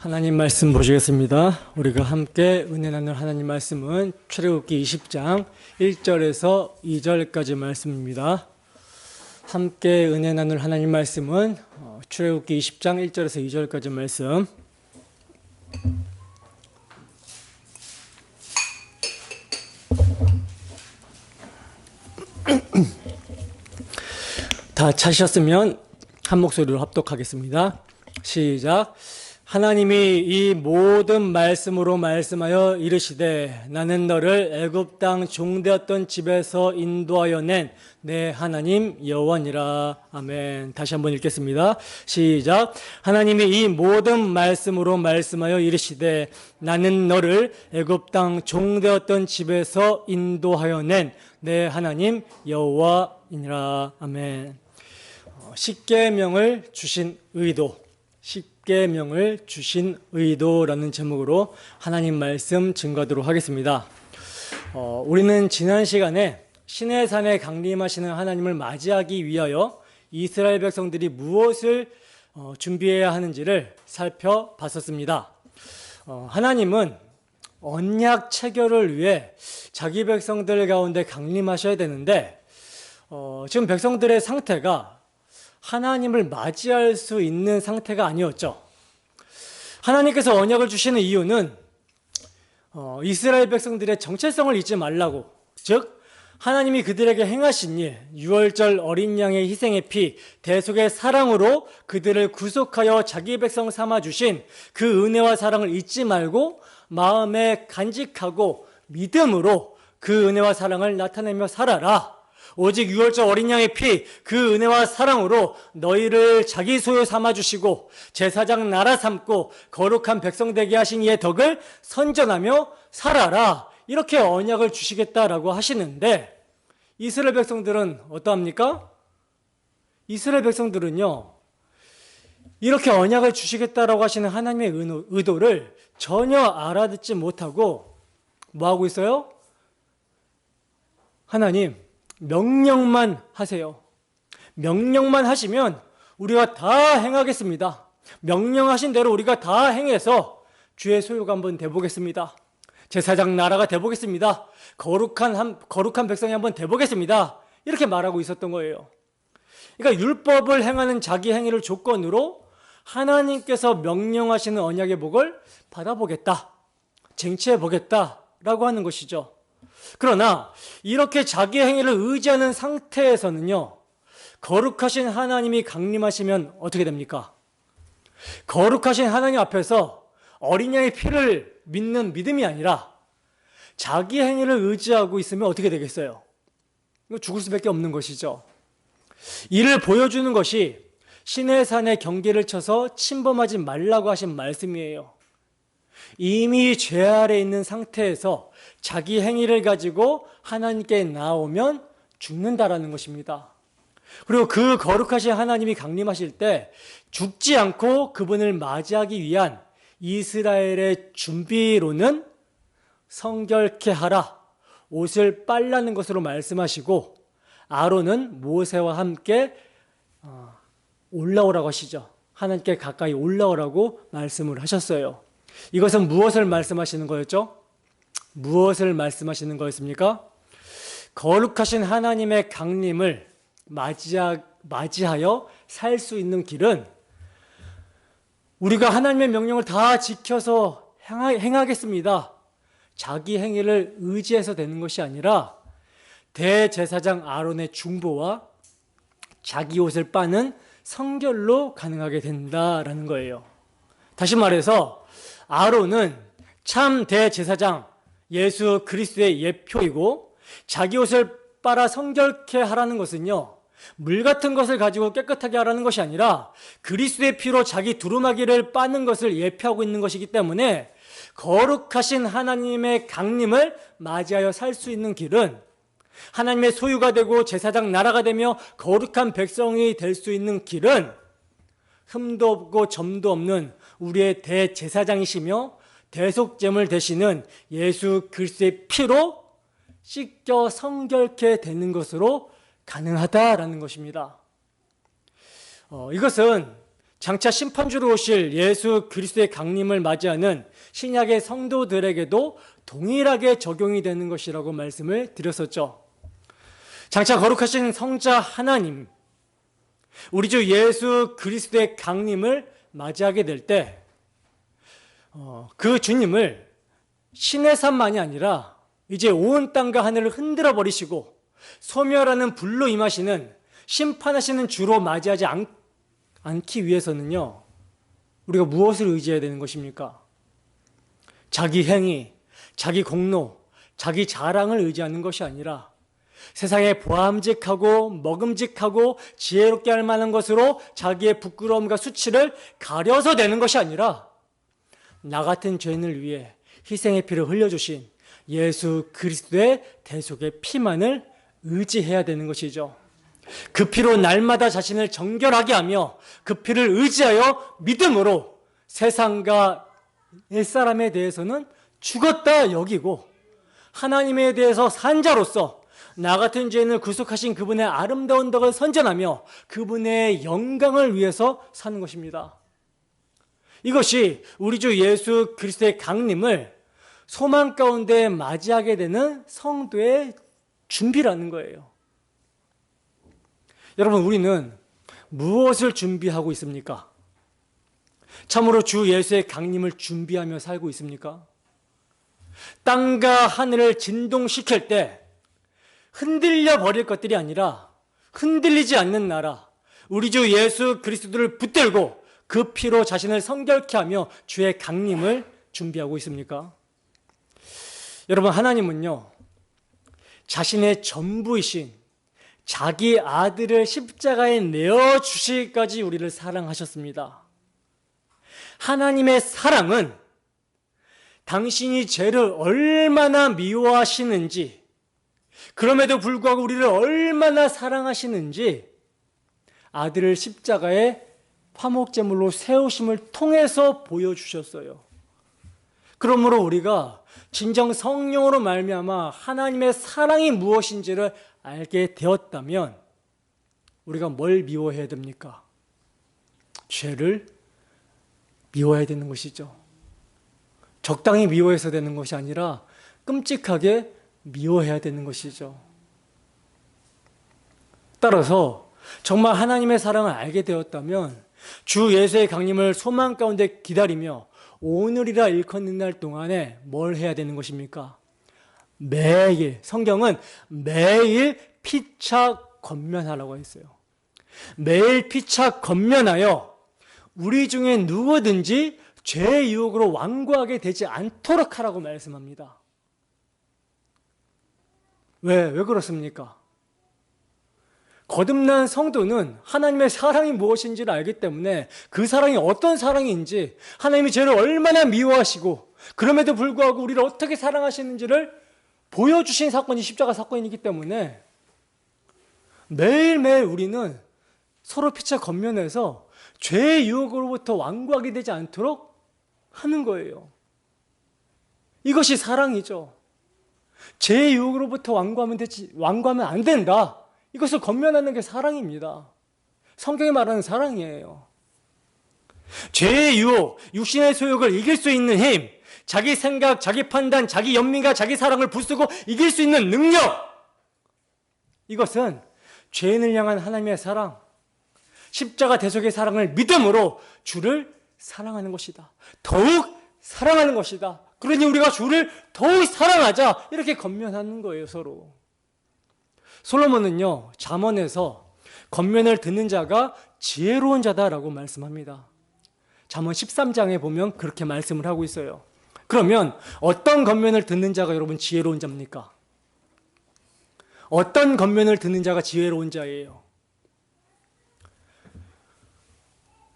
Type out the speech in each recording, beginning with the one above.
하나님 말씀 보시겠습니다. 우리가 함께 은혜 나눌 하나님 말씀은 출애굽기 20장 1절에서 2절까지 말씀입니다. 함께 은혜 나눌 하나님 말씀은 출애굽기 20장 1절에서 2절까지 말씀. 다 찾으셨으면 한 목소리로 합독하겠습니다. 시작. 하나님이 이 모든 말씀으로 말씀하여 이르시되 나는 너를 애굽 땅 종되었던 집에서 인도하여 낸 내 하나님 여호와니라. 아멘. 다시 한번 읽겠습니다. 시작. 하나님이 이 모든 말씀으로 말씀하여 이르시되 나는 너를 애굽 땅 종되었던 집에서 인도하여 낸 내 하나님 여호와이니라. 아멘. 십계명을 주신 의도, 십계명을 주신 의도라는 제목으로 하나님 말씀 증거하도록 하겠습니다. 우리는 지난 시간에 시내산에 강림하시는 하나님을 맞이하기 위하여 이스라엘 백성들이 무엇을 준비해야 하는지를 살펴봤었습니다. 하나님은 언약 체결을 위해 자기 백성들 가운데 강림하셔야 되는데 지금 백성들의 상태가 하나님을 맞이할 수 있는 상태가 아니었죠. 하나님께서 언약을 주시는 이유는 이스라엘 백성들의 정체성을 잊지 말라고, 즉 하나님이 그들에게 행하신 일, 유월절 어린 양의 희생의 피, 대속의 사랑으로 그들을 구속하여 자기 백성 삼아 주신 그 은혜와 사랑을 잊지 말고 마음에 간직하고 믿음으로 그 은혜와 사랑을 나타내며 살아라. 오직 유월절 어린 양의 피, 그 은혜와 사랑으로 너희를 자기 소유 삼아주시고 제사장 나라 삼고 거룩한 백성 되게 하신 이의 덕을 선전하며 살아라. 이렇게 언약을 주시겠다라고 하시는데 이스라엘 백성들은 어떠합니까? 이스라엘 백성들은요, 이렇게 언약을 주시겠다라고 하시는 하나님의 의도를 전혀 알아듣지 못하고 뭐하고 있어요? 하나님, 명령만 하세요. 명령만 하시면 우리가 다 행하겠습니다. 명령하신 대로 우리가 다 행해서 주의 소유가 한번 돼보겠습니다. 제사장 나라가 돼보겠습니다. 거룩한 백성이 한번 돼보겠습니다. 이렇게 말하고 있었던 거예요. 그러니까 율법을 행하는 자기 행위를 조건으로 하나님께서 명령하시는 언약의 복을 받아보겠다, 쟁취해보겠다라고 하는 것이죠. 그러나 이렇게 자기 행위를 의지하는 상태에서는요, 거룩하신 하나님이 강림하시면 어떻게 됩니까? 거룩하신 하나님 앞에서 어린 양의 피를 믿는 믿음이 아니라 자기 행위를 의지하고 있으면 어떻게 되겠어요? 죽을 수밖에 없는 것이죠. 이를 보여주는 것이 시내산의 경계를 쳐서 침범하지 말라고 하신 말씀이에요. 이미 죄 아래 있는 상태에서 자기 행위를 가지고 하나님께 나오면 죽는다라는 것입니다. 그리고 그 거룩하신 하나님이 강림하실 때 죽지 않고 그분을 맞이하기 위한 이스라엘의 준비로는 성결케 하라, 옷을 빨라는 것으로 말씀하시고 아론은 모세와 함께 올라오라고 하시죠. 하나님께 가까이 올라오라고 말씀을 하셨어요. 이것은 무엇을 말씀하시는 거였죠? 무엇을 말씀하시는 거였습니까? 거룩하신 하나님의 강림을 맞이하여 살 수 있는 길은 우리가 하나님의 명령을 다 지켜서 행하겠습니다, 자기 행위를 의지해서 되는 것이 아니라 대제사장 아론의 중보와 자기 옷을 빠는 성결로 가능하게 된다라는 거예요. 다시 말해서 아론은 참 대제사장 예수 그리스도의 예표이고, 자기 옷을 빨아 성결케 하라는 것은요, 물 같은 것을 가지고 깨끗하게 하라는 것이 아니라 그리스도의 피로 자기 두루마기를 빠는 것을 예표하고 있는 것이기 때문에 거룩하신 하나님의 강림을 맞이하여 살 수 있는 길은, 하나님의 소유가 되고 제사장 나라가 되며 거룩한 백성이 될 수 있는 길은 흠도 없고 점도 없는 우리의 대제사장이시며 대속제물 되시는 예수 그리스도의 피로 씻겨 성결케 되는 것으로 가능하다라는 것입니다. 이것은 장차 심판주로 오실 예수 그리스도의 강림을 맞이하는 신약의 성도들에게도 동일하게 적용이 되는 것이라고 말씀을 드렸었죠. 장차 거룩하신 성자 하나님, 우리 주 예수 그리스도의 강림을 맞이하게 될 때 그 주님을 신의 산만이 아니라 이제 온 땅과 하늘을 흔들어 버리시고 소멸하는 불로 임하시는 심판하시는 주로 맞이하지 않기 위해서는요, 우리가 무엇을 의지해야 되는 것입니까? 자기 행위, 자기 공로, 자기 자랑을 의지하는 것이 아니라 세상에 보암직하고 먹음직하고 지혜롭게 할 만한 것으로 자기의 부끄러움과 수치를 가려서 되는 것이 아니라 나 같은 죄인을 위해 희생의 피를 흘려주신 예수 그리스도의 대속의 피만을 의지해야 되는 것이죠. 그 피로 날마다 자신을 정결하게 하며 그 피를 의지하여 믿음으로 세상과 옛사람에 대해서는 죽었다 여기고 하나님에 대해서 산 자로서 나 같은 죄인을 구속하신 그분의 아름다운 덕을 선전하며 그분의 영광을 위해서 사는 것입니다. 이것이 우리 주 예수 그리스도의 강림을 소망 가운데 맞이하게 되는 성도의 준비라는 거예요. 여러분, 우리는 무엇을 준비하고 있습니까? 참으로 주 예수의 강림을 준비하며 살고 있습니까? 땅과 하늘을 진동시킬 때 흔들려 버릴 것들이 아니라 흔들리지 않는 나라, 우리 주 예수 그리스도를 붙들고 그 피로 자신을 성결케 하며 주의 강림을 준비하고 있습니까? 여러분, 하나님은요, 자신의 전부이신 자기 아들을 십자가에 내어주시기까지 우리를 사랑하셨습니다. 하나님의 사랑은 당신이 죄를 얼마나 미워하시는지, 그럼에도 불구하고 우리를 얼마나 사랑하시는지 아들을 십자가에 화목제물로 세우심을 통해서 보여주셨어요. 그러므로 우리가 진정 성령으로 말미암아 하나님의 사랑이 무엇인지를 알게 되었다면 우리가 뭘 미워해야 됩니까? 죄를 미워해야 되는 것이죠. 적당히 미워해서 되는 것이 아니라 끔찍하게 미워해야 되는 것이죠. 따라서 정말 하나님의 사랑을 알게 되었다면 주 예수의 강림을 소망 가운데 기다리며 오늘이라 일컫는 날 동안에 뭘 해야 되는 것입니까? 매일, 성경은 매일 피차 권면하라고 했어요. 매일 피차 권면하여 우리 중에 누구든지 죄의 유혹으로 완고하게 되지 않도록 하라고 말씀합니다. 왜 그렇습니까? 거듭난 성도는 하나님의 사랑이 무엇인지를 알기 때문에 그 사랑이 어떤 사랑인지, 하나님이 죄를 얼마나 미워하시고 그럼에도 불구하고 우리를 어떻게 사랑하시는지를 보여주신 사건이 십자가 사건이기 때문에 매일매일 우리는 서로 피차 권면해서 죄의 유혹으로부터 완고하게 되지 않도록 하는 거예요. 이것이 사랑이죠. 죄의 유혹으로부터 완고하면 안 된다. 이것을 권면하는 게 사랑입니다. 성경이 말하는 사랑이에요. 죄의 유혹, 육신의 소욕을 이길 수 있는 힘, 자기 생각, 자기 판단, 자기 연민과 자기 사랑을 부수고 이길 수 있는 능력, 이것은 죄인을 향한 하나님의 사랑, 십자가 대속의 사랑을 믿음으로 주를 사랑하는 것이다. 더욱 사랑하는 것이다. 그러니 우리가 주를 더욱 사랑하자, 이렇게 권면하는 거예요, 서로. 솔로몬은요, 잠언에서 권면을 듣는 자가 지혜로운 자다라고 말씀합니다. 잠언 13장에 보면 그렇게 말씀을 하고 있어요. 그러면 어떤 권면을 듣는 자가 여러분 지혜로운 자입니까? 어떤 권면을 듣는 자가 지혜로운 자예요?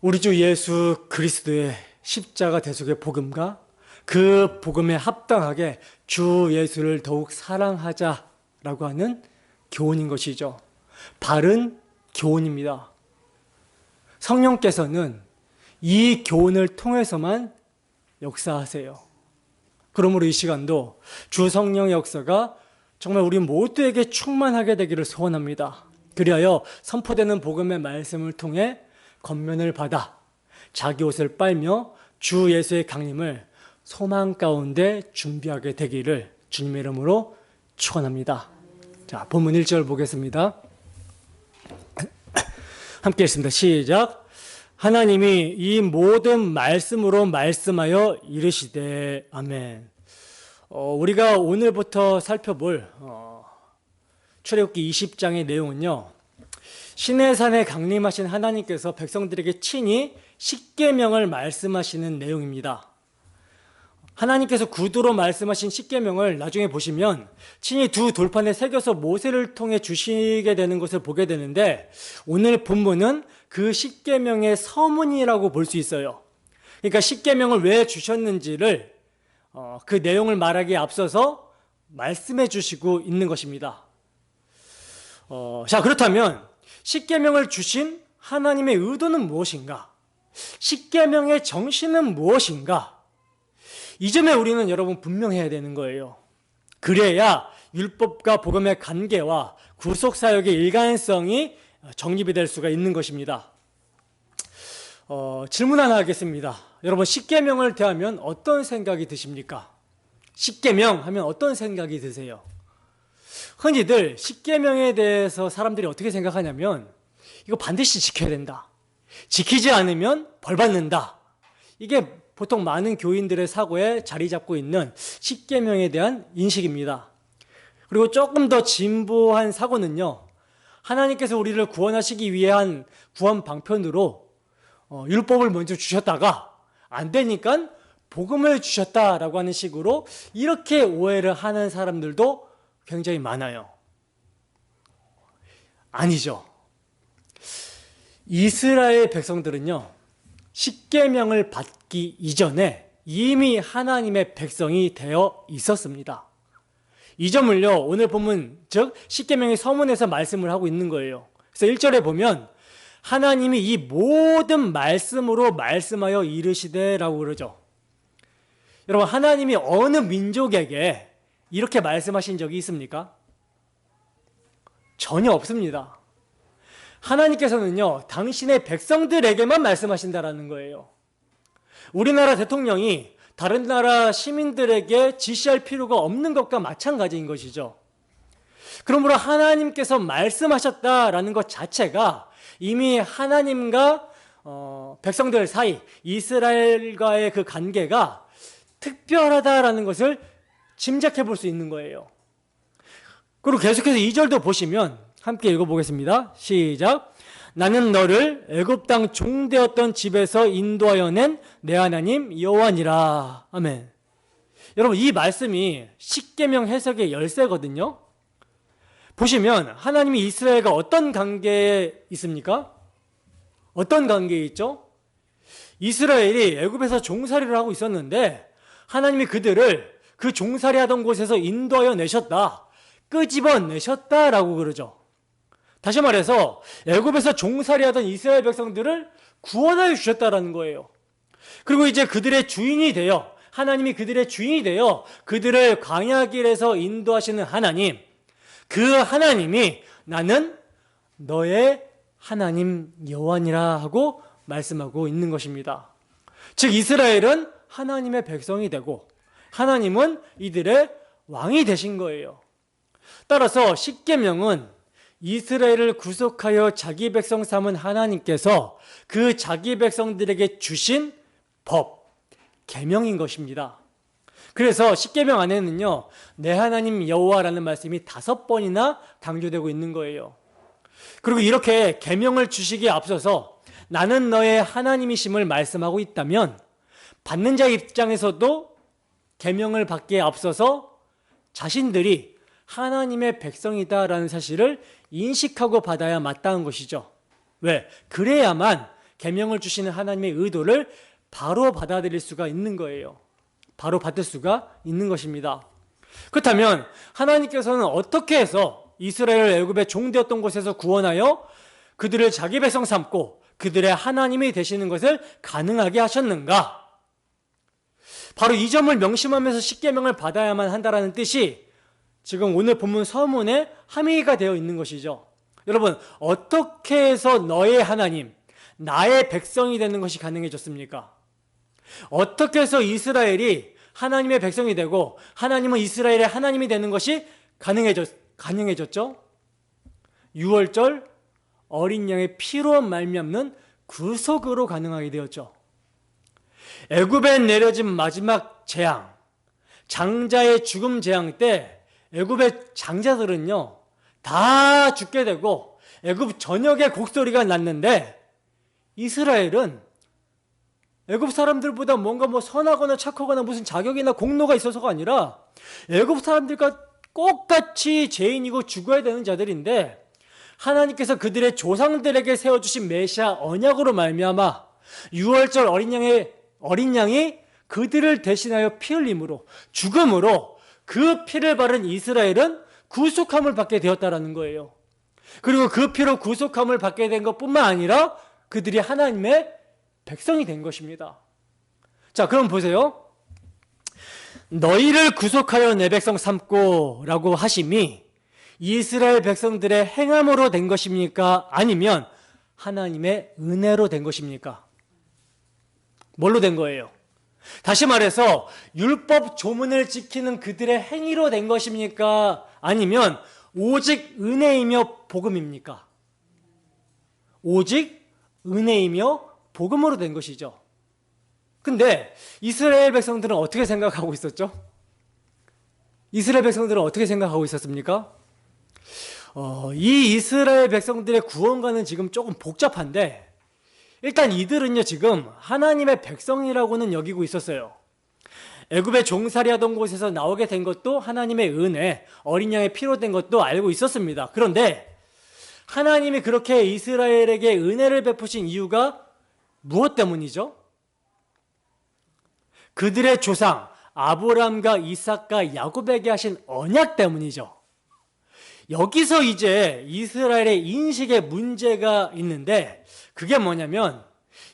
우리 주 예수 그리스도의 십자가 대속의 복음과 그 복음에 합당하게 주 예수를 더욱 사랑하자라고 하는 교훈인 것이죠. 바른 교훈입니다. 성령께서는 이 교훈을 통해서만 역사하세요. 그러므로 이 시간도 주 성령의 역사가 정말 우리 모두에게 충만하게 되기를 소원합니다. 그리하여 선포되는 복음의 말씀을 통해 권면을 받아 자기 옷을 빨며 주 예수의 강림을 소망 가운데 준비하게 되기를 주님의 이름으로 축원합니다. 자, 본문 1절 보겠습니다. 함께 읽습니다. 시작. 하나님이 이 모든 말씀으로 말씀하여 이르시되 아멘. 우리가 오늘부터 살펴볼 출애굽기 20장의 내용은요, 시내산에 강림하신 하나님께서 백성들에게 친히 십계명을 말씀하시는 내용입니다. 하나님께서 구두로 말씀하신 십계명을 나중에 보시면 친히 두 돌판에 새겨서 모세를 통해 주시게 되는 것을 보게 되는데, 오늘 본문은 그 십계명의 서문이라고 볼 수 있어요. 그러니까 십계명을 왜 주셨는지를 그 내용을 말하기에 앞서서 말씀해 주시고 있는 것입니다. 자, 그렇다면 십계명을 주신 하나님의 의도는 무엇인가? 십계명의 정신은 무엇인가? 이 점에 우리는 여러분 분명해야 되는 거예요. 그래야 율법과 복음의 관계와 구속사역의 일관성이 정립이 될 수가 있는 것입니다. 질문 하나 하겠습니다. 여러분, 십계명을 대하면 어떤 생각이 드십니까? 십계명 하면 어떤 생각이 드세요? 흔히들 십계명에 대해서 사람들이 어떻게 생각하냐면, 이거 반드시 지켜야 된다, 지키지 않으면 벌 받는다, 이게 보통 많은 교인들의 사고에 자리 잡고 있는 십계명에 대한 인식입니다. 그리고 조금 더 진보한 사고는요, 하나님께서 우리를 구원하시기 위한 구원 방편으로 율법을 먼저 주셨다가 안 되니까 복음을 주셨다라고 하는 식으로 이렇게 오해를 하는 사람들도 굉장히 많아요. 아니죠. 이스라엘 백성들은요, 십계명을 받기 이전에 이미 하나님의 백성이 되어 있었습니다. 이 점을요, 오늘 본문, 즉 십계명의 서문에서 말씀을 하고 있는 거예요. 그래서 1절에 보면 하나님이 이 모든 말씀으로 말씀하여 이르시되라고 그러죠. 여러분, 하나님이 어느 민족에게 이렇게 말씀하신 적이 있습니까? 전혀 없습니다. 하나님께서는요, 당신의 백성들에게만 말씀하신다라는 거예요. 우리나라 대통령이 다른 나라 시민들에게 지시할 필요가 없는 것과 마찬가지인 것이죠. 그러므로 하나님께서 말씀하셨다라는 것 자체가 이미 하나님과 백성들 사이, 이스라엘과의 그 관계가 특별하다라는 것을 짐작해 볼 수 있는 거예요. 그리고 계속해서 2절도 보시면 함께 읽어보겠습니다. 시작. 나는 너를 애굽 땅 종되었던 집에서 인도하여 낸 내 하나님 여호와니라. 아멘. 여러분, 이 말씀이 십계명 해석의 열쇠거든요. 보시면 하나님이 이스라엘과 어떤 관계에 있습니까? 어떤 관계에 있죠? 이스라엘이 애굽에서 종살이를 하고 있었는데 하나님이 그들을 그 종살이 하던 곳에서 인도하여 내셨다, 끄집어내셨다라고 그러죠. 다시 말해서 애굽에서 종살이 하던 이스라엘 백성들을 구원하여 주셨다라는 거예요. 그리고 이제 그들의 주인이 되어, 하나님이 그들의 주인이 되어 그들을 광야길에서 인도하시는 하나님, 그 하나님이 나는 너의 하나님 여호와니라 하고 말씀하고 있는 것입니다. 즉 이스라엘은 하나님의 백성이 되고 하나님은 이들의 왕이 되신 거예요. 따라서 십계명은 이스라엘을 구속하여 자기 백성 삼은 하나님께서 그 자기 백성들에게 주신 법, 계명인 것입니다. 그래서 십계명 안에는요, 내 하나님 여호와라는 말씀이 5번이나 강조되고 있는 거예요. 그리고 이렇게 계명을 주시기에 앞서서 나는 너의 하나님이심을 말씀하고 있다면, 받는 자 입장에서도 계명을 받기에 앞서서 자신들이 하나님의 백성이다라는 사실을 인식하고 받아야 마땅한 것이죠. 왜? 그래야만 계명을 주시는 하나님의 의도를 바로 받아들일 수가 있는 거예요. 바로 받을 수가 있는 것입니다. 그렇다면 하나님께서는 어떻게 해서 이스라엘을 애굽의 종되었던 곳에서 구원하여 그들을 자기 백성 삼고 그들의 하나님이 되시는 것을 가능하게 하셨는가? 바로 이 점을 명심하면서 십계명을 받아야만 한다는 뜻이 지금 오늘 본문 서문에 함의가 되어 있는 것이죠. 여러분, 어떻게 해서 너의 하나님, 나의 백성이 되는 것이 가능해졌습니까? 어떻게 해서 이스라엘이 하나님의 백성이 되고 하나님은 이스라엘의 하나님이 되는 것이 가능해졌죠? 6월절 어린 양의 피로 말미암는 구속으로 가능하게 되었죠. 애굽에 내려진 마지막 재앙, 장자의 죽음 재앙 때 애굽의 장자들은요 다 죽게 되고 애굽 전역에 곡소리가 났는데, 이스라엘은 애굽 사람들보다 뭔가 선하거나 착하거나 무슨 자격이나 공로가 있어서가 아니라 애굽 사람들과 똑같이 죄인이고 죽어야 되는 자들인데, 하나님께서 그들의 조상들에게 세워주신 메시아 언약으로 말미암아 6월절 어린 양이 그들을 대신하여 피 흘림으로, 죽음으로 그 피를 바른 이스라엘은 구속함을 받게 되었다라는 거예요. 그리고 그 피로 구속함을 받게 된 것뿐만 아니라 그들이 하나님의 백성이 된 것입니다. 자, 그럼 보세요. 너희를 구속하여 내 백성 삼고 라고 하심이 이스라엘 백성들의 행함으로 된 것입니까? 아니면 하나님의 은혜로 된 것입니까? 뭘로 된 거예요? 다시 말해서 율법 조문을 지키는 그들의 행위로 된 것입니까? 아니면 오직 은혜이며 복음입니까? 오직 은혜이며 복음으로 된 것이죠. 근데 이스라엘 백성들은 어떻게 생각하고 있었죠? 이스라엘 백성들은 어떻게 생각하고 있었습니까? 이 이스라엘 백성들의 구원과는 지금 조금 복잡한데, 일단 이들은요 지금 하나님의 백성이라고는 여기고 있었어요. 애굽에 종살이 하던 곳에서 나오게 된 것도 하나님의 은혜, 어린 양의 피로 된 것도 알고 있었습니다. 그런데 하나님이 그렇게 이스라엘에게 은혜를 베푸신 이유가 무엇 때문이죠? 그들의 조상 아브라함과 이삭과 야곱에게 하신 언약 때문이죠. 여기서 이제 이스라엘의 인식에 문제가 있는데, 그게 뭐냐면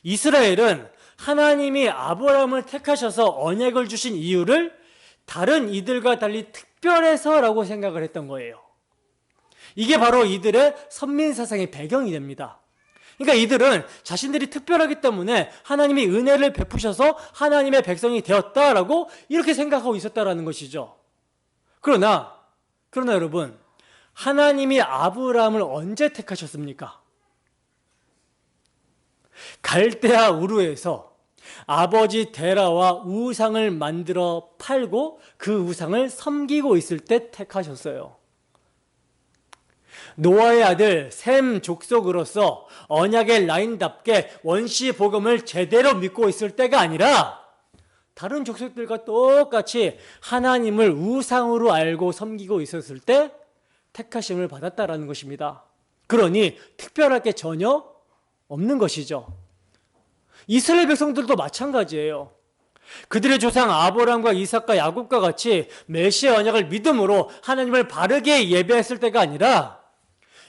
이스라엘은 하나님이 아브라함을 택하셔서 언약을 주신 이유를 다른 이들과 달리 특별해서라고 생각을 했던 거예요. 이게 바로 이들의 선민사상의 배경이 됩니다. 그러니까 이들은 자신들이 특별하기 때문에 하나님이 은혜를 베푸셔서 하나님의 백성이 되었다라고 이렇게 생각하고 있었다라는 것이죠. 그러나 여러분, 하나님이 아브라함을 언제 택하셨습니까? 갈대아 우르에서 아버지 데라와 우상을 만들어 팔고 그 우상을 섬기고 있을 때 택하셨어요. 노아의 아들 셈 족속으로서 언약의 라인답게 원시 복음을 제대로 믿고 있을 때가 아니라 다른 족속들과 똑같이 하나님을 우상으로 알고 섬기고 있었을 때 택하심을 받았다라는 것입니다. 그러니 특별할 게 전혀 없는 것이죠. 이스라엘 백성들도 마찬가지예요. 그들의 조상 아브라함과 이삭과 야곱과 같이 메시아 언약을 믿음으로 하나님을 바르게 예배했을 때가 아니라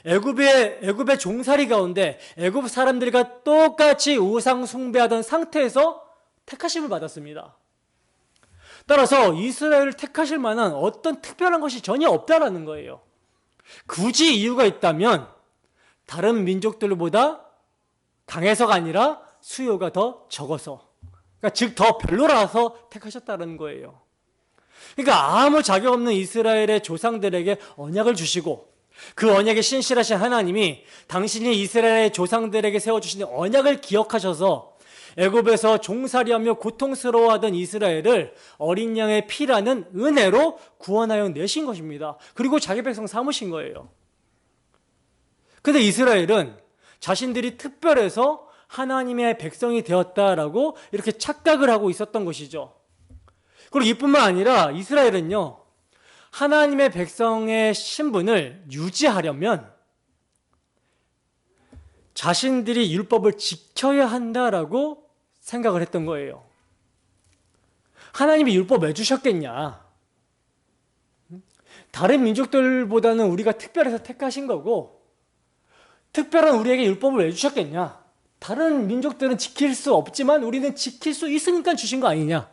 애굽의 종살이 가운데 애굽 사람들과 똑같이 우상 숭배하던 상태에서 택하심을 받았습니다. 따라서 이스라엘을 택하실 만한 어떤 특별한 것이 전혀 없다라는 거예요. 굳이 이유가 있다면 다른 민족들보다 강해서가 아니라 수요가 더 적어서, 그러니까 즉 더 별로라서 택하셨다는 거예요. 그러니까 아무 자격 없는 이스라엘의 조상들에게 언약을 주시고 그 언약에 신실하신 하나님이 당신이 이스라엘의 조상들에게 세워주신 언약을 기억하셔서 애굽에서 종살이하며 고통스러워하던 이스라엘을 어린 양의 피라는 은혜로 구원하여 내신 것입니다. 그리고 자기 백성 삼으신 거예요. 근데 이스라엘은 자신들이 특별해서 하나님의 백성이 되었다라고 이렇게 착각을 하고 있었던 것이죠. 그리고 이뿐만 아니라 이스라엘은요, 하나님의 백성의 신분을 유지하려면 자신들이 율법을 지켜야 한다라고 생각을 했던 거예요. 하나님이 율법 왜 주셨겠냐? 다른 민족들보다는 우리가 특별해서 택하신 거고, 특별한 우리에게 율법을 왜 주셨겠냐? 다른 민족들은 지킬 수 없지만 우리는 지킬 수 있으니까 주신 거 아니냐?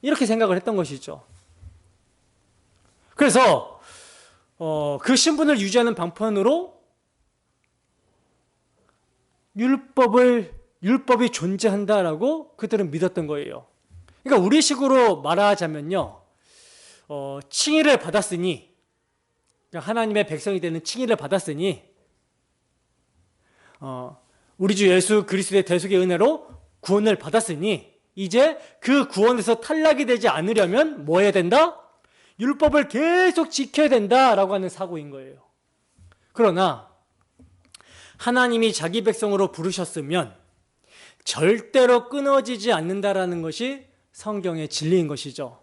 이렇게 생각을 했던 것이죠. 그래서 그 신분을 유지하는 방편으로 율법을 율법이 존재한다라고 그들은 믿었던 거예요. 그러니까 우리식으로 말하자면요, 칭의를 받았으니, 그러니까 하나님의 백성이 되는 칭의를 받았으니, 우리 주 예수 그리스도의 대속의 은혜로 구원을 받았으니, 이제 그 구원에서 탈락이 되지 않으려면 뭐 해야 된다? 율법을 계속 지켜야 된다라고 하는 사고인 거예요. 그러나 하나님이 자기 백성으로 부르셨으면 절대로 끊어지지 않는다라는 것이 성경의 진리인 것이죠.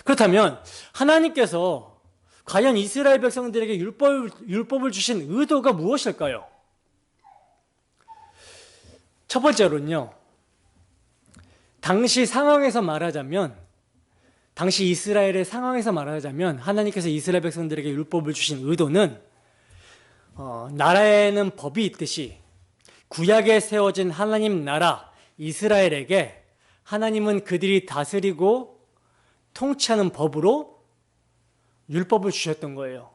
그렇다면 하나님께서 과연 이스라엘 백성들에게 율법을 주신 의도가 무엇일까요? 첫 번째로는요, 당시 이스라엘의 상황에서 말하자면 하나님께서 이스라엘 백성들에게 율법을 주신 의도는 나라에는 법이 있듯이 구약에 세워진 하나님 나라 이스라엘에게 하나님은 그들이 다스리고 통치하는 법으로 율법을 주셨던 거예요.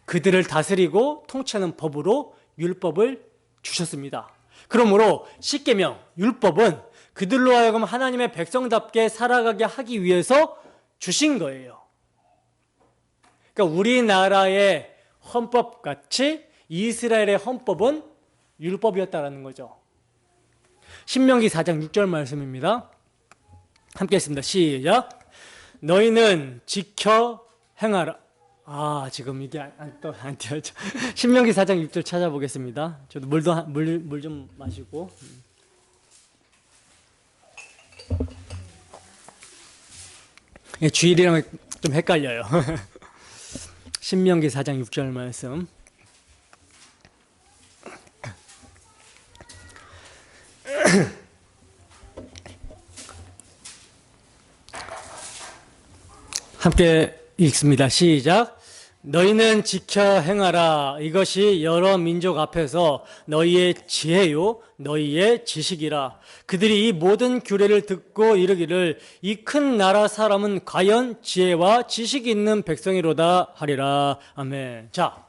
그들을 다스리고 통치하는 법으로 율법을 주셨습니다. 그러므로 십계명, 율법은 그들로 하여금 하나님의 백성답게 살아가게 하기 위해서 주신 거예요. 그러니까 우리나라의 헌법같이 이스라엘의 헌법은 율법이었다라는 거죠. 신명기 4장 6절 말씀입니다. 함께 했습니다. 시작. 너희는 지켜 행하라. 지금 이게 안 띄어져. 신명기 4장 6절 찾아보겠습니다. 저도 물 좀 마시고. 주일이랑 좀 헷갈려요. 신명기 4장 6절 말씀. 함께 읽습니다. 시작. 너희는 지켜 행하라. 이것이 여러 민족 앞에서 너희의 지혜요 너희의 지식이라. 그들이 이 모든 규례를 듣고 이르기를 이 큰 나라 사람은 과연 지혜와 지식이 있는 백성이로다 하리라. 아멘. 자,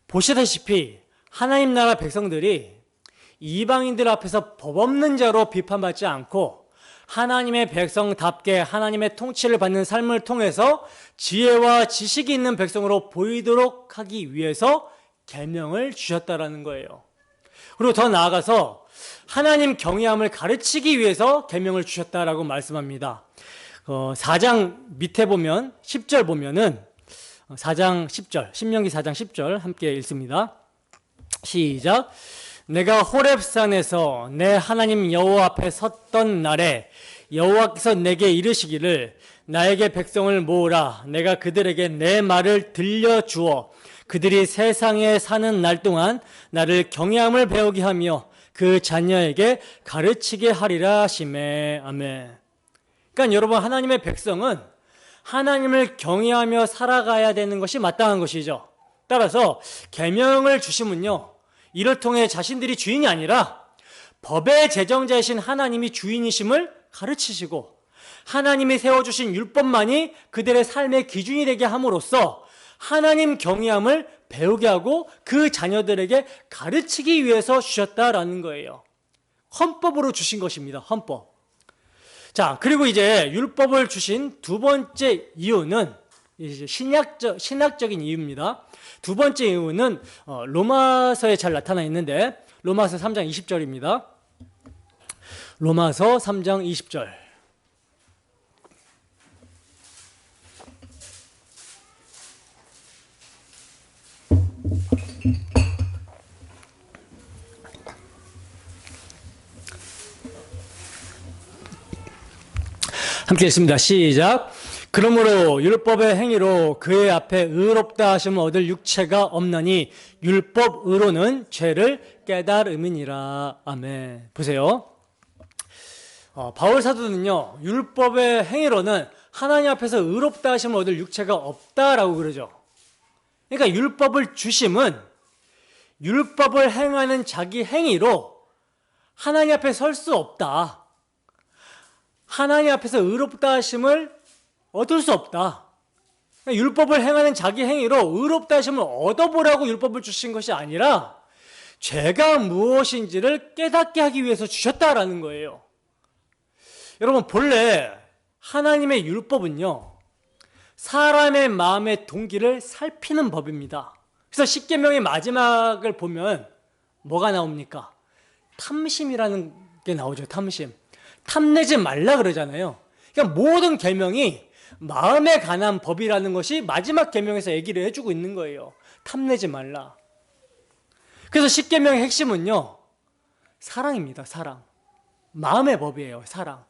보시다시피 하나님 나라 백성들이 이방인들 앞에서 법 없는 자로 비판받지 않고 하나님의 백성답게 하나님의 통치를 받는 삶을 통해서 지혜와 지식이 있는 백성으로 보이도록 하기 위해서 계명을 주셨다라는 거예요. 그리고 더 나아가서 하나님 경외함을 가르치기 위해서 계명을 주셨다라고 말씀합니다. 4장 밑에 보면 10절 보면은 4장 10절, 신명기 4장 10절 함께 읽습니다. 시작. 내가 호렙산에서 내 하나님 여호와 앞에 섰던 날에 여호와께서 내게 이르시기를 나에게 백성을 모으라. 내가 그들에게 내 말을 들려주어 그들이 세상에 사는 날 동안 나를 경외함을 배우게 하며 그 자녀에게 가르치게 하리라 하시매. 아멘. 그러니까 여러분, 하나님의 백성은 하나님을 경외하며 살아가야 되는 것이 마땅한 것이죠. 따라서 계명을 주시면요, 이를 통해 자신들이 주인이 아니라 법의 제정자이신 하나님이 주인이심을 가르치시고 하나님이 세워주신 율법만이 그들의 삶의 기준이 되게 함으로써 하나님 경외함을 배우게 하고 그 자녀들에게 가르치기 위해서 주셨다라는 거예요. 헌법으로 주신 것입니다. 헌법. 자, 그리고 이제 율법을 주신 두 번째 이유는 이제 신학적인 이유입니다. 두 번째 이유는 로마서에 잘 나타나 있는데 로마서 3장 20절입니다. 로마서 3장 20절. 함께 읽습니다. 시작. 그러므로 율법의 행위로 그의 앞에 의롭다 하심을 얻을 육체가 없나니 율법 의로는 죄를 깨달음이니라. 아멘. 보세요. 바울 사도는요, 율법의 행위로는 하나님 앞에서 의롭다 하심을 얻을 육체가 없다라고 그러죠. 그러니까 율법을 주심은 율법을 행하는 자기 행위로 하나님 앞에 설 수 없다. 하나님 앞에서 의롭다 하심을 얻을 수 없다. 율법을 행하는 자기 행위로 의롭다 하심을 얻어보라고 율법을 주신 것이 아니라 죄가 무엇인지를 깨닫게 하기 위해서 주셨다라는 거예요. 여러분, 본래 하나님의 율법은요, 사람의 마음의 동기를 살피는 법입니다. 그래서 십계명의 마지막을 보면 뭐가 나옵니까? 탐심이라는 게 나오죠. 탐심. 탐내지 말라 그러잖아요. 그러니까 모든 계명이 마음에 관한 법이라는 것이 마지막 계명에서 얘기를 해주고 있는 거예요. 탐내지 말라. 그래서 십계명의 핵심은요, 사랑입니다. 사랑. 마음의 법이에요. 사랑.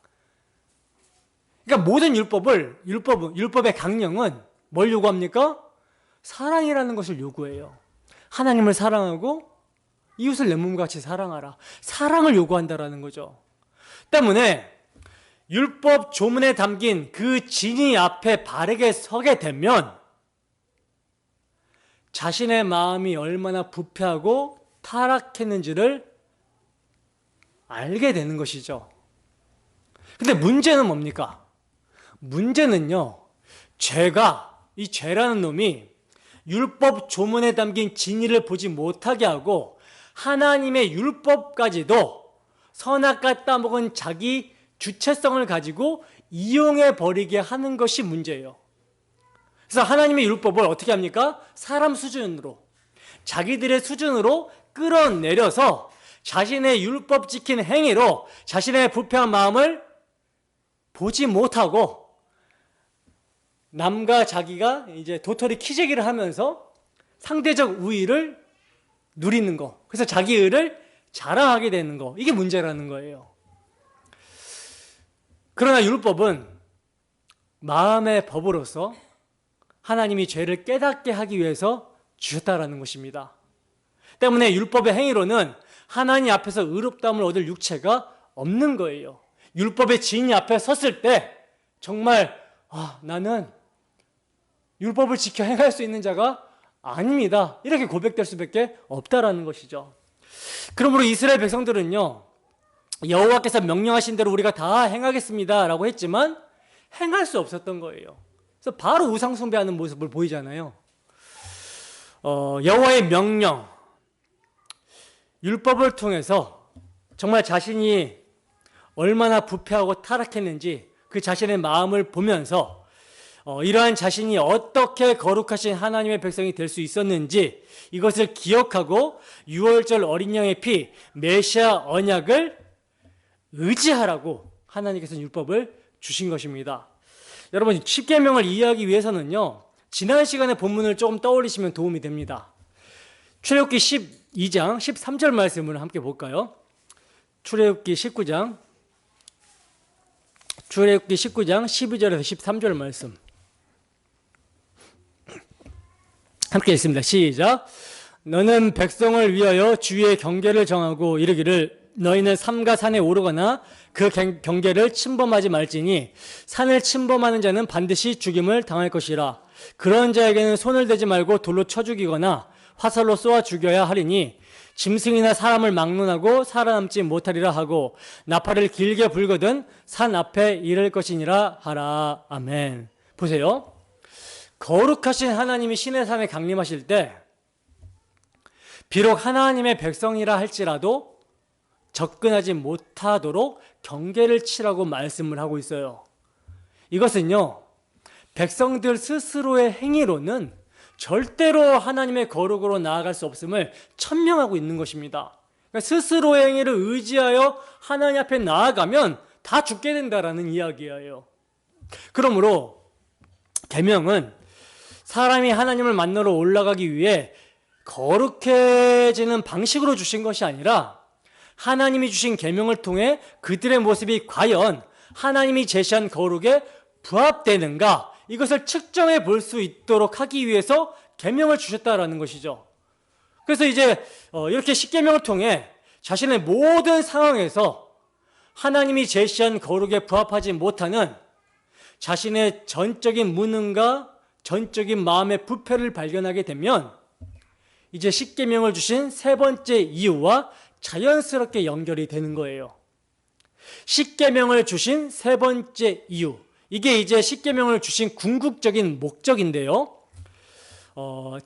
그러니까 모든 율법의 강령은 뭘 요구합니까? 사랑이라는 것을 요구해요. 하나님을 사랑하고 이웃을 내 몸과 같이 사랑하라. 사랑을 요구한다라는 거죠. 때문에 율법 조문에 담긴 그 진리 앞에 바르게 서게 되면 자신의 마음이 얼마나 부패하고 타락했는지를 알게 되는 것이죠. 근데 문제는 뭡니까? 문제는요, 이 죄라는 놈이 율법 조문에 담긴 진리를 보지 못하게 하고 하나님의 율법까지도 선악과 따먹은 자기 주체성을 가지고 이용해 버리게 하는 것이 문제예요. 그래서 하나님의 율법을 어떻게 합니까? 사람 수준으로, 자기들의 수준으로 끌어내려서 자신의 율법 지킨 행위로 자신의 부패한 마음을 보지 못하고 남과 자기가 이제 도토리 키재기를 하면서 상대적 우위를 누리는 거. 그래서 자기 의를 자랑하게 되는 거. 이게 문제라는 거예요. 그러나 율법은 마음의 법으로서 하나님이 죄를 깨닫게 하기 위해서 주셨다라는 것입니다. 때문에 율법의 행위로는 하나님 앞에서 의롭다함을 얻을 육체가 없는 거예요. 율법의 진리 앞에 섰을 때 정말 나는 율법을 지켜 행할 수 있는 자가 아닙니다. 이렇게 고백될 수밖에 없다라는 것이죠. 그러므로 이스라엘 백성들은요, 여호와께서 명령하신 대로 우리가 다 행하겠습니다 라고 했지만 행할 수 없었던 거예요. 그래서 바로 우상 숭배하는 모습을 보이잖아요. 여호와의 명령, 율법을 통해서 정말 자신이 얼마나 부패하고 타락했는지 그 자신의 마음을 보면서 이러한 자신이 어떻게 거룩하신 하나님의 백성이 될 수 있었는지 이것을 기억하고 6월절 어린 양의 피, 메시아 언약을 의지하라고 하나님께서는 율법을 주신 것입니다. 여러분, 십계명을 이해하기 위해서는요, 지난 시간의 본문을 조금 떠올리시면 도움이 됩니다. 출애굽기 12장 13절 말씀을 함께 볼까요? 출애굽기 19장 12절에서 13절 말씀 함께 읽습니다. 시작. 너는 백성을 위하여 주의 경계를 정하고 이르기를 너희는 삼가 산에 오르거나 그 경계를 침범하지 말지니 산을 침범하는 자는 반드시 죽임을 당할 것이라. 그런 자에게는 손을 대지 말고 돌로 쳐 죽이거나 화살로 쏘아 죽여야 하리니 짐승이나 사람을 막론하고 살아남지 못하리라 하고 나팔을 길게 불거든 산 앞에 이를 것이니라 하라. 아멘. 보세요. 거룩하신 하나님이 시내산에 강림하실 때 비록 하나님의 백성이라 할지라도 접근하지 못하도록 경계를 치라고 말씀을 하고 있어요. 이것은요, 백성들 스스로의 행위로는 절대로 하나님의 거룩으로 나아갈 수 없음을 천명하고 있는 것입니다. 그러니까 스스로의 행위를 의지하여 하나님 앞에 나아가면 다 죽게 된다라는 이야기예요. 그러므로 계명은 사람이 하나님을 만나러 올라가기 위해 거룩해지는 방식으로 주신 것이 아니라 하나님이 주신 계명을 통해 그들의 모습이 과연 하나님이 제시한 거룩에 부합되는가, 이것을 측정해 볼 수 있도록 하기 위해서 계명을 주셨다라는 것이죠. 그래서 이제 이렇게 십계명을 통해 자신의 모든 상황에서 하나님이 제시한 거룩에 부합하지 못하는 자신의 전적인 무능과 전적인 마음의 부패를 발견하게 되면 이제 십계명을 주신 세 번째 이유와 자연스럽게 연결이 되는 거예요. 십계명을 주신 세 번째 이유, 이게 이제 십계명을 주신 궁극적인 목적인데요.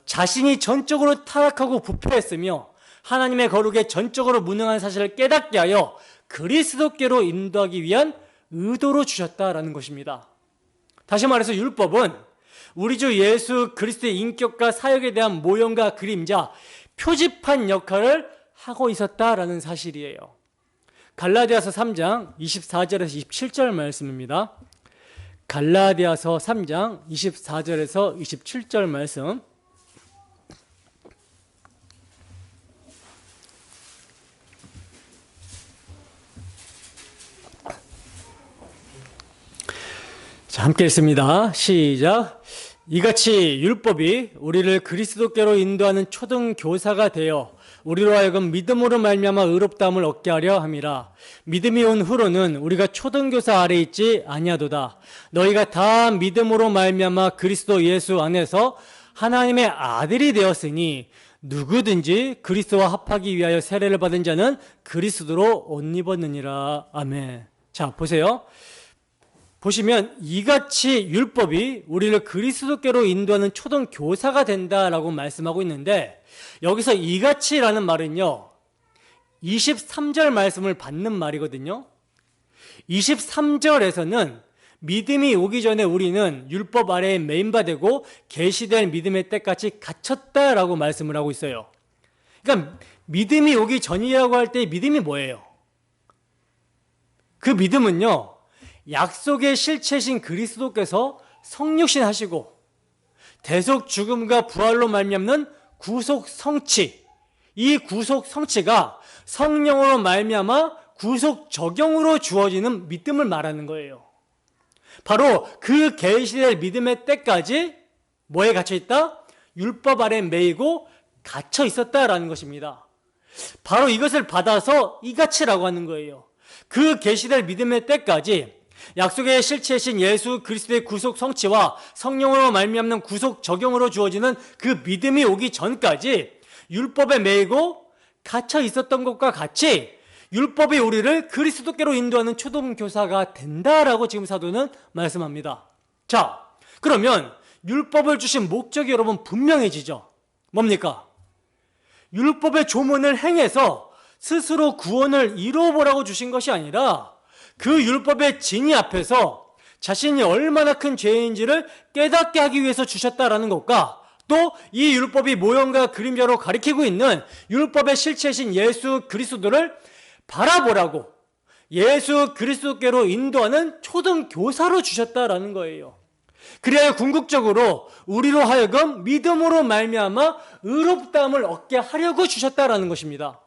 자신이 전적으로 타락하고 부패했으며 하나님의 거룩에 전적으로 무능한 사실을 깨닫게 하여 그리스도께로 인도하기 위한 의도로 주셨다라는 것입니다. 다시 말해서 율법은 우리 주 예수 그리스도의 인격과 사역에 대한 모형과 그림자, 표지판 역할을 하고 있었다라는 사실이에요. 갈라디아서 3장 24절에서 27절 말씀입니다. 갈라디아서 3장 24절에서 27절 말씀. 자, 함께 읽습니다. 시작. 이같이 율법이 우리를 그리스도께로 인도하는 초등교사가 되어 우리로 하여금 믿음으로 말미암아 의롭다함을 얻게 하려 함이라. 믿음이 온 후로는 우리가 초등교사 아래 있지 아니하도다. 너희가 다 믿음으로 말미암아 그리스도 예수 안에서 하나님의 아들이 되었으니 누구든지 그리스도와 합하기 위하여 세례를 받은 자는 그리스도로 옷 입었느니라. 아멘. 자, 보세요. 보시면 이같이 율법이 우리를 그리스도께로 인도하는 초등교사가 된다라고 말씀하고 있는데, 여기서 이같이라는 말은요 23절 말씀을 받는 말이거든요. 23절에서는 믿음이 오기 전에 우리는 율법 아래에 매인바되고 계시된 믿음의 때까지 갇혔다라고 말씀을 하고 있어요. 그러니까 믿음이 오기 전이라고 할 때 믿음이 뭐예요? 그 믿음은요, 약속의 실체신 그리스도께서 성육신 하시고 대속 죽음과 부활로 말미암는 구속 성취, 이 구속 성취가 성령으로 말미암아 구속 적용으로 주어지는 믿음을 말하는 거예요. 바로 그 계시될 믿음의 때까지 뭐에 갇혀 있다? 율법 아래 매이고 갇혀 있었다라는 것입니다. 바로 이것을 받아서 이같이라고 하는 거예요. 그 계시될 믿음의 때까지 약속의 실체이신 예수 그리스도의 구속 성취와 성령으로 말미암는 구속 적용으로 주어지는 그 믿음이 오기 전까지 율법에 매이고 갇혀 있었던 것과 같이 율법이 우리를 그리스도께로 인도하는 초등교사가 된다라고 지금 사도는 말씀합니다. 자, 그러면 율법을 주신 목적이 여러분 분명해지죠. 뭡니까? 율법의 조문을 행해서 스스로 구원을 이루어보라고 주신 것이 아니라 그 율법의 진위 앞에서 자신이 얼마나 큰 죄인지를 깨닫게 하기 위해서 주셨다라는 것과, 또 이 율법이 모형과 그림자로 가리키고 있는 율법의 실체이신 예수 그리스도를 바라보라고 예수 그리스도께로 인도하는 초등교사로 주셨다라는 거예요. 그래야 궁극적으로 우리로 하여금 믿음으로 말미암아 의롭다함을 얻게 하려고 주셨다라는 것입니다.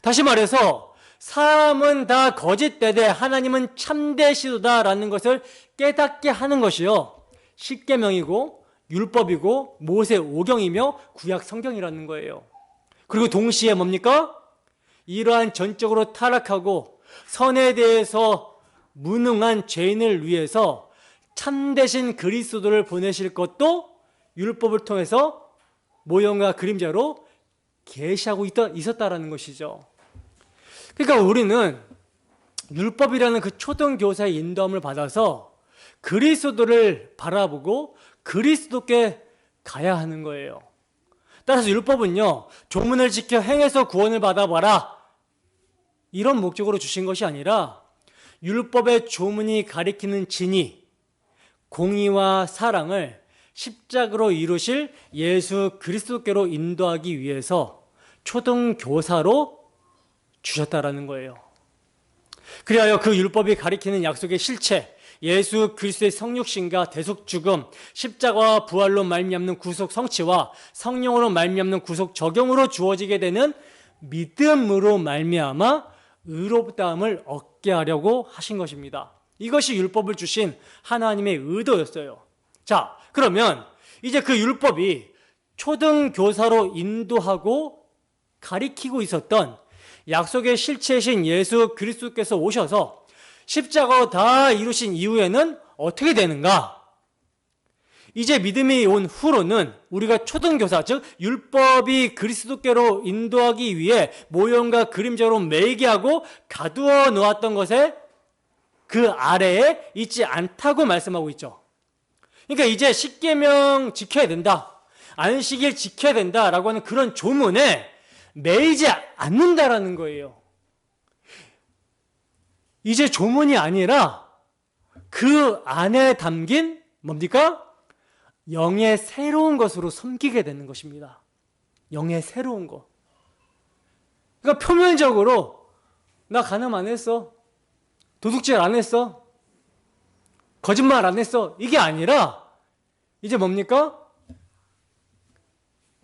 다시 말해서 사람은 다 거짓되되 하나님은 참되시도다라는 것을 깨닫게 하는 것이요, 십계명이고 율법이고 모세 오경이며 구약 성경이라는 거예요. 그리고 동시에 뭡니까? 이러한 전적으로 타락하고 선에 대해서 무능한 죄인을 위해서 참되신 그리스도를 보내실 것도 율법을 통해서 모형과 그림자로 계시하고 있었다라는 것이죠. 그러니까 우리는 율법이라는 그 초등교사의 인도함을 받아서 그리스도를 바라보고 그리스도께 가야 하는 거예요. 따라서 율법은요, 조문을 지켜 행해서 구원을 받아봐라, 이런 목적으로 주신 것이 아니라 율법의 조문이 가리키는 진리, 공의와 사랑을 십자가로 이루실 예수 그리스도께로 인도하기 위해서 초등교사로 주셨다라는 거예요. 그리하여 그 율법이 가리키는 약속의 실체, 예수 그리스도의 성육신과 대속 죽음, 십자가와 부활로 말미암는 구속 성취와 성령으로 말미암는 구속 적용으로 주어지게 되는 믿음으로 말미암아 의롭다함을 얻게 하려고 하신 것입니다. 이것이 율법을 주신 하나님의 의도였어요. 자, 그러면 이제 그 율법이 초등교사로 인도하고 가리키고 있었던 약속의 실체이신 예수 그리스도께서 오셔서 십자가로 다 이루신 이후에는 어떻게 되는가? 이제 믿음이 온 후로는 우리가 초등교사, 즉 율법이 그리스도께로 인도하기 위해 모형과 그림자로 매이게 하고 가두어 놓았던 것에 그 아래에 있지 않다고 말씀하고 있죠. 그러니까 이제 십계명 지켜야 된다, 안식일 지켜야 된다라고 하는 그런 조문에 매이지 않는다라는 거예요. 이제 조문이 아니라 그 안에 담긴 뭡니까? 영의 새로운 것으로 섬기게 되는 것입니다. 영의 새로운 것. 그러니까 표면적으로 나 간음 안 했어. 도둑질 안 했어. 거짓말 안 했어. 이게 아니라 이제 뭡니까?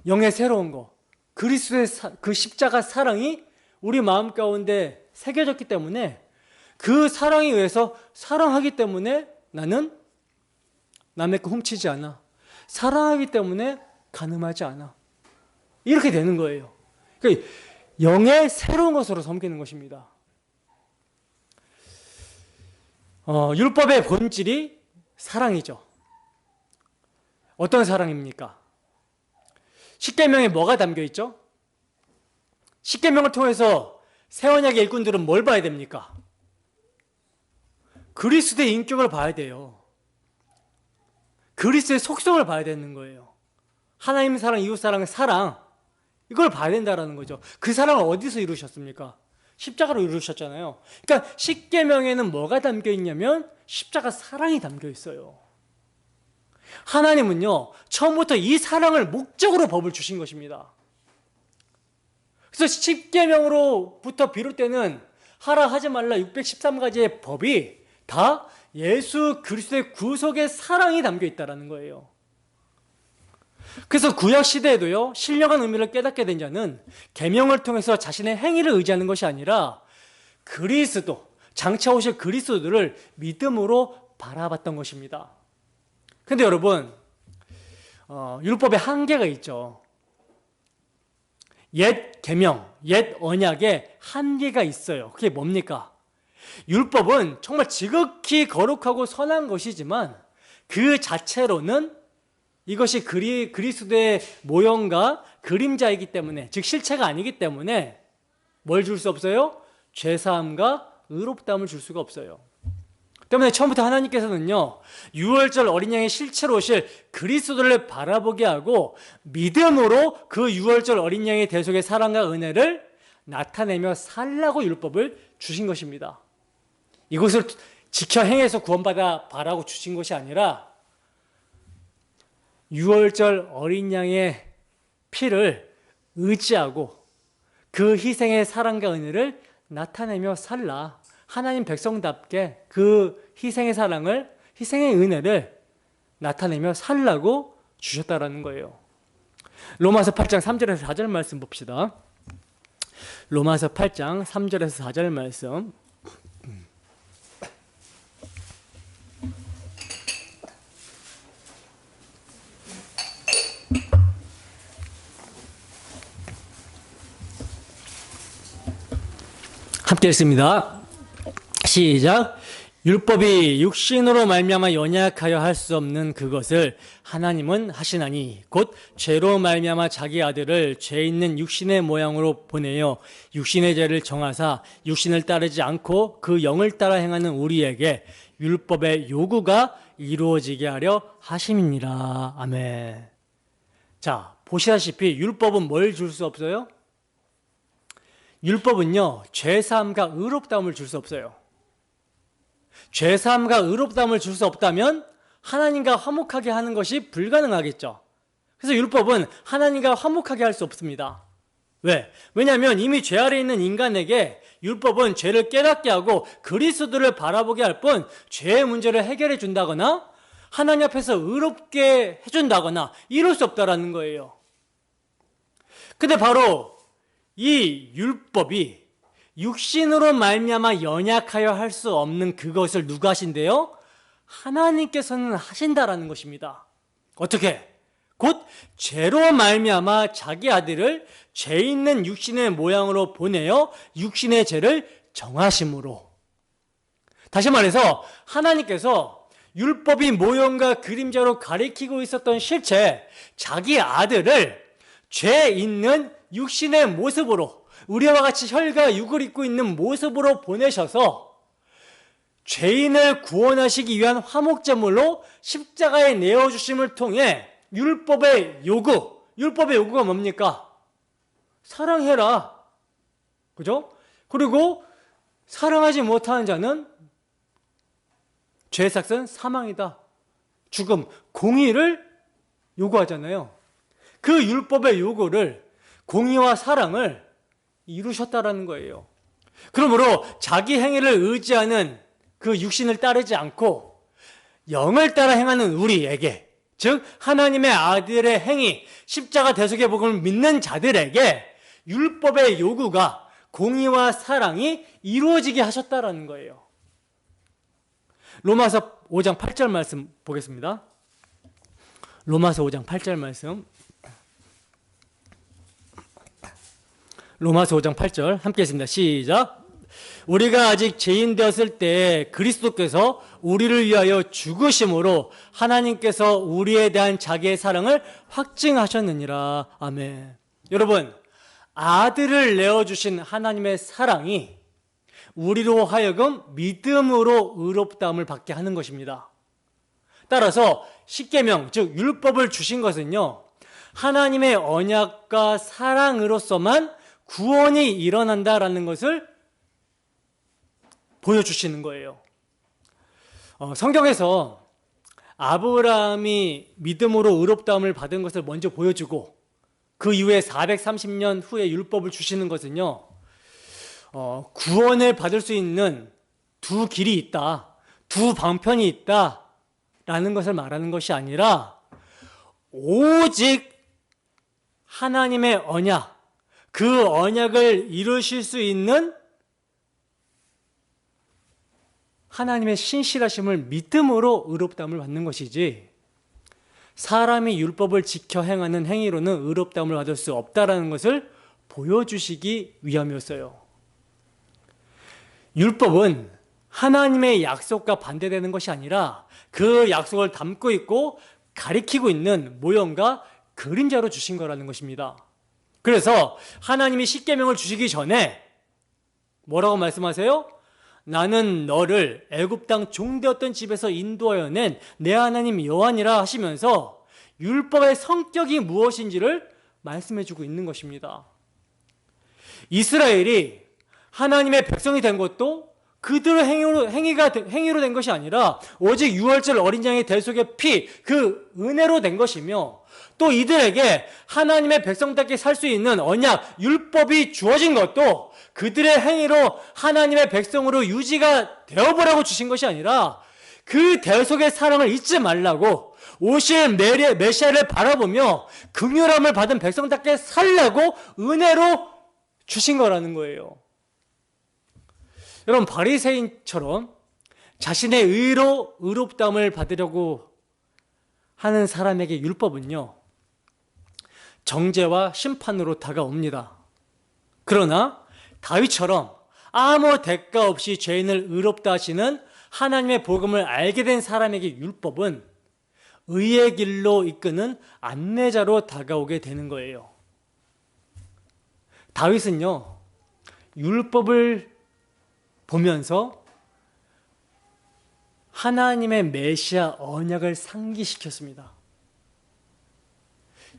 영의 새로운 것. 그리스도의 그 십자가 사랑이 우리 마음 가운데 새겨졌기 때문에 그 사랑에 의해서 사랑하기 때문에 나는 남의 거 훔치지 않아. 사랑하기 때문에 간음하지 않아. 이렇게 되는 거예요. 그러니까 영의 새로운 것으로 섬기는 것입니다. 율법의 본질이 사랑이죠. 어떤 사랑입니까? 십계명에 뭐가 담겨 있죠? 십계명을 통해서 새 언약의 일꾼들은 뭘 봐야 됩니까? 그리스도의 인격을 봐야 돼요. 그리스도의 속성을 봐야 되는 거예요. 하나님 사랑, 이웃 사랑의 사랑, 이걸 봐야 된다는 거죠. 그 사랑을 어디서 이루셨습니까? 십자가로 이루셨잖아요. 그러니까 십계명에는 뭐가 담겨 있냐면 십자가 사랑이 담겨 있어요. 하나님은요, 처음부터 이 사랑을 목적으로 법을 주신 것입니다. 그래서 십계명으로부터 비롯되는 하라 하지 말라 613가지의 법이 다 예수 그리스도의 구속의 사랑이 담겨 있다는 거예요. 그래서 구약 시대에도요, 신령한 의미를 깨닫게 된 자는 계명을 통해서 자신의 행위를 의지하는 것이 아니라 그리스도, 장차 오실 그리스도를 믿음으로 바라봤던 것입니다. 근데 여러분, 율법에 한계가 있죠. 옛 계명, 옛 언약에 한계가 있어요. 그게 뭡니까? 율법은 정말 지극히 거룩하고 선한 것이지만 그 자체로는 이것이 그리스도의 모형과 그림자이기 때문에, 즉 실체가 아니기 때문에 뭘 줄 수 없어요? 죄사함과 의롭다함을 줄 수가 없어요. 때문에 처음부터 하나님께서는요, 유월절 어린 양의 실체로 오실 그리스도를 바라보게 하고 믿음으로 그 유월절 어린 양의 대속의 사랑과 은혜를 나타내며 살라고 율법을 주신 것입니다. 이것을 지켜 행해서 구원받아 바라고 주신 것이 아니라 유월절 어린 양의 피를 의지하고 그 희생의 사랑과 은혜를 나타내며 살라. 하나님 백성답게 그 희생의 사랑을, 희생의 은혜를 나타내며 살라고 주셨다라는 거예요. 로마서 8장 3절에서 4절 말씀 봅시다. 로마서 8장 3절에서 4절 말씀. 함께 읽습니다. 시작. 율법이 육신으로 말미암아 연약하여 할 수 없는 그것을 하나님은 하시나니 곧 죄로 말미암아 자기 아들을 죄 있는 육신의 모양으로 보내어 육신의 죄를 정하사 육신을 따르지 않고 그 영을 따라 행하는 우리에게 율법의 요구가 이루어지게 하려 하심이니라. 아멘. 자, 보시다시피 율법은 뭘 줄 수 없어요? 율법은요, 죄사함과 의롭다함을 줄 수 없어요. 죄사함과 의롭다함을 줄 수 없다면 하나님과 화목하게 하는 것이 불가능하겠죠. 그래서 율법은 하나님과 화목하게 할 수 없습니다. 왜? 왜냐하면 이미 죄 아래 있는 인간에게 율법은 죄를 깨닫게 하고 그리스도를 바라보게 할 뿐 죄의 문제를 해결해 준다거나 하나님 앞에서 의롭게 해준다거나 이럴 수 없다라는 거예요. 근데 바로 이 율법이 육신으로 말미암아 연약하여 할 수 없는 그것을 누가 하신대요? 하나님께서는 하신다라는 것입니다. 어떻게? 곧 죄로 말미암아 자기 아들을 죄 있는 육신의 모양으로 보내어 육신의 죄를 정하심으로. 다시 말해서 하나님께서 율법이 모형과 그림자로 가리키고 있었던 실체, 자기 아들을 죄 있는 육신의 모습으로, 우리와 같이 혈과 육을 입고 있는 모습으로 보내셔서 죄인을 구원하시기 위한 화목제물로 십자가에 내어주심을 통해 율법의 요구가 뭡니까? 사랑해라. 그죠? 그리고 사랑하지 못하는 자는 죄의 삭은 사망이다. 죽음, 공의를 요구하잖아요. 그 율법의 요구를, 공의와 사랑을 이루셨다라는 거예요. 그러므로 자기 행위를 의지하는 그 육신을 따르지 않고 영을 따라 행하는 우리에게, 즉 하나님의 아들의 행위, 십자가 대속의 복음을 믿는 자들에게 율법의 요구가, 공의와 사랑이 이루어지게 하셨다라는 거예요. 로마서 5장 8절 말씀 보겠습니다. 로마서 5장 8절 말씀. 로마서 5장 8절 함께 했습니다. 시작. 우리가 아직 죄인 되었을 때 그리스도께서 우리를 위하여 죽으심으로 하나님께서 우리에 대한 자기의 사랑을 확증하셨느니라. 아멘. 여러분, 아들을 내어주신 하나님의 사랑이 우리로 하여금 믿음으로 의롭다함을 받게 하는 것입니다. 따라서 십계명, 즉 율법을 주신 것은요, 하나님의 언약과 사랑으로서만 구원이 일어난다라는 것을 보여주시는 거예요. 성경에서 아브라함이 믿음으로 의롭다함을 받은 것을 먼저 보여주고 그 이후에 430년 후에 율법을 주시는 것은요, 구원을 받을 수 있는 두 길이 있다, 두 방편이 있다 라는 것을 말하는 것이 아니라 오직 하나님의 언약, 그 언약을 이루실 수 있는 하나님의 신실하심을 믿음으로 의롭다함을 받는 것이지, 사람이 율법을 지켜 행하는 행위로는 의롭다함을 받을 수 없다라는 것을 보여주시기 위함이었어요. 율법은 하나님의 약속과 반대되는 것이 아니라 그 약속을 담고 있고 가리키고 있는 모형과 그림자로 주신 거라는 것입니다. 그래서 하나님이 십계명을 주시기 전에 뭐라고 말씀하세요? 나는 너를 애굽 땅 종되었던 집에서 인도하여 낸 내 하나님 여호와니라 하시면서 율법의 성격이 무엇인지를 말씀해주고 있는 것입니다. 이스라엘이 하나님의 백성이 된 것도 그들의 행위로 된 것이 아니라 오직 유월절 어린 양의 대속의 피, 그 은혜로 된 것이며, 또 이들에게 하나님의 백성답게 살 수 있는 언약, 율법이 주어진 것도 그들의 행위로 하나님의 백성으로 유지가 되어보라고 주신 것이 아니라 그 대속의 사랑을 잊지 말라고, 오실 메시아를 바라보며 긍휼함을 받은 백성답게 살라고 은혜로 주신 거라는 거예요. 여러분, 바리새인처럼 자신의 의로 의롭다함을 받으려고 하는 사람에게 율법은요, 정죄와 심판으로 다가옵니다. 그러나 다윗처럼 아무 대가 없이 죄인을 의롭다 하시는 하나님의 복음을 알게 된 사람에게 율법은 의의 길로 이끄는 안내자로 다가오게 되는 거예요. 다윗은요, 율법을 보면서 하나님의 메시아 언약을 상기시켰습니다.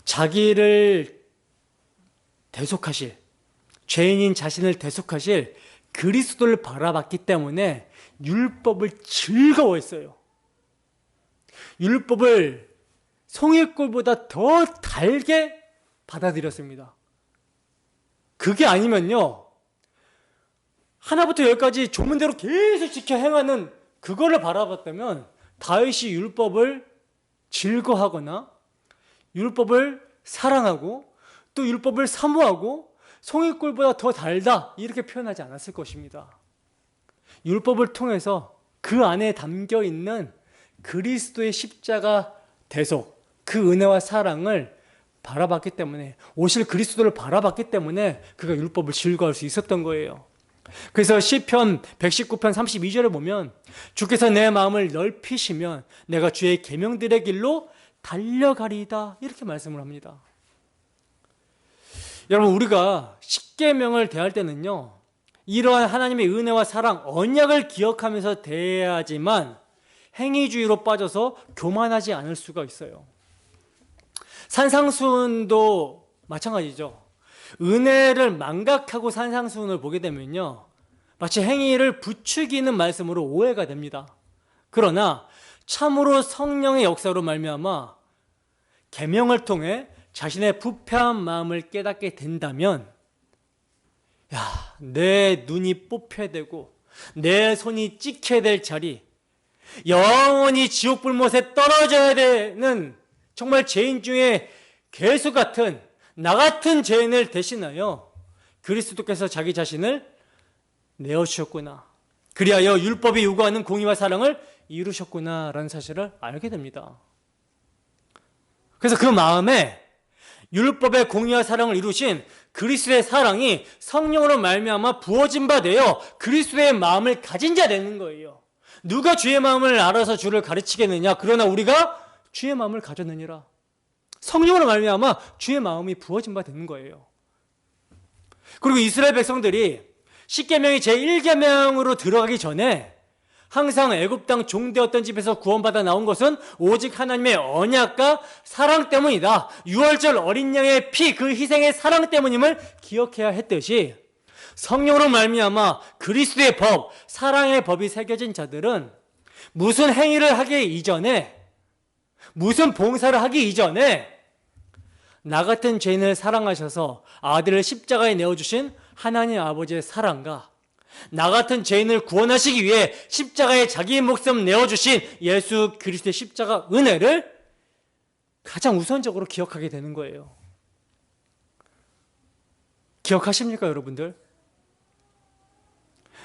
자기를 대속하실, 죄인인 자신을 대속하실 그리스도를 바라봤기 때문에 율법을 즐거워했어요. 율법을 송이꿀보다 더 달게 받아들였습니다. 그게 아니면요, 하나부터 열까지 조문대로 계속 지켜 행하는 그거를 바라봤다면 다윗이 율법을 즐거워하거나 율법을 사랑하고 또 율법을 사모하고 송이꿀보다 더 달다 이렇게 표현하지 않았을 것입니다. 율법을 통해서 그 안에 담겨 있는 그리스도의 십자가 대속, 그 은혜와 사랑을 바라봤기 때문에, 오실 그리스도를 바라봤기 때문에 그가 율법을 즐거워할 수 있었던 거예요. 그래서 시편 119편 32절에 보면 주께서 내 마음을 넓히시면 내가 주의 계명들의 길로 달려가리이다 이렇게 말씀을 합니다. 여러분, 우리가 십계명을 대할 때는요, 이러한 하나님의 은혜와 사랑, 언약을 기억하면서 대해야지만 행위주의로 빠져서 교만하지 않을 수가 있어요. 산상수훈도 마찬가지죠. 은혜를 망각하고 산상수훈을 보게 되면요, 마치 행위를 부추기는 말씀으로 오해가 됩니다. 그러나 참으로 성령의 역사로 말미암아 계명을 통해 자신의 부패한 마음을 깨닫게 된다면, 내 눈이 뽑혀야 되고 내 손이 찍혀야 될 자리, 영원히 지옥 불못에 떨어져야 되는 정말 죄인 중에 괴수 같은 나 같은 죄인을 대신하여 그리스도께서 자기 자신을 내어주셨구나, 그리하여 율법이 요구하는 공의와 사랑을 이루셨구나 라는 사실을 알게 됩니다. 그래서 그 마음에 율법의 공의와 사랑을 이루신 그리스도의 사랑이 성령으로 말미암아 부어진 바 되어 그리스도의 마음을 가진 자 되는 거예요. 누가 주의 마음을 알아서 주를 가르치겠느냐? 그러나 우리가 주의 마음을 가졌느니라. 성령으로 말미암아 주의 마음이 부어진 바 되는 거예요. 그리고 이스라엘 백성들이 십계명이 제1계명으로 들어가기 전에 항상 애굽 땅 종되었던 집에서 구원받아 나온 것은 오직 하나님의 언약과 사랑 때문이다. 유월절 어린 양의 피, 그 희생의 사랑 때문임을 기억해야 했듯이, 성령으로 말미암아 그리스도의 법, 사랑의 법이 새겨진 자들은 무슨 행위를 하기 이전에, 무슨 봉사를 하기 이전에 나 같은 죄인을 사랑하셔서 아들을 십자가에 내어주신 하나님 아버지의 사랑과 나 같은 죄인을 구원하시기 위해 십자가에 자기의 목숨 내어주신 예수 그리스도의 십자가 은혜를 가장 우선적으로 기억하게 되는 거예요. 기억하십니까, 여러분들?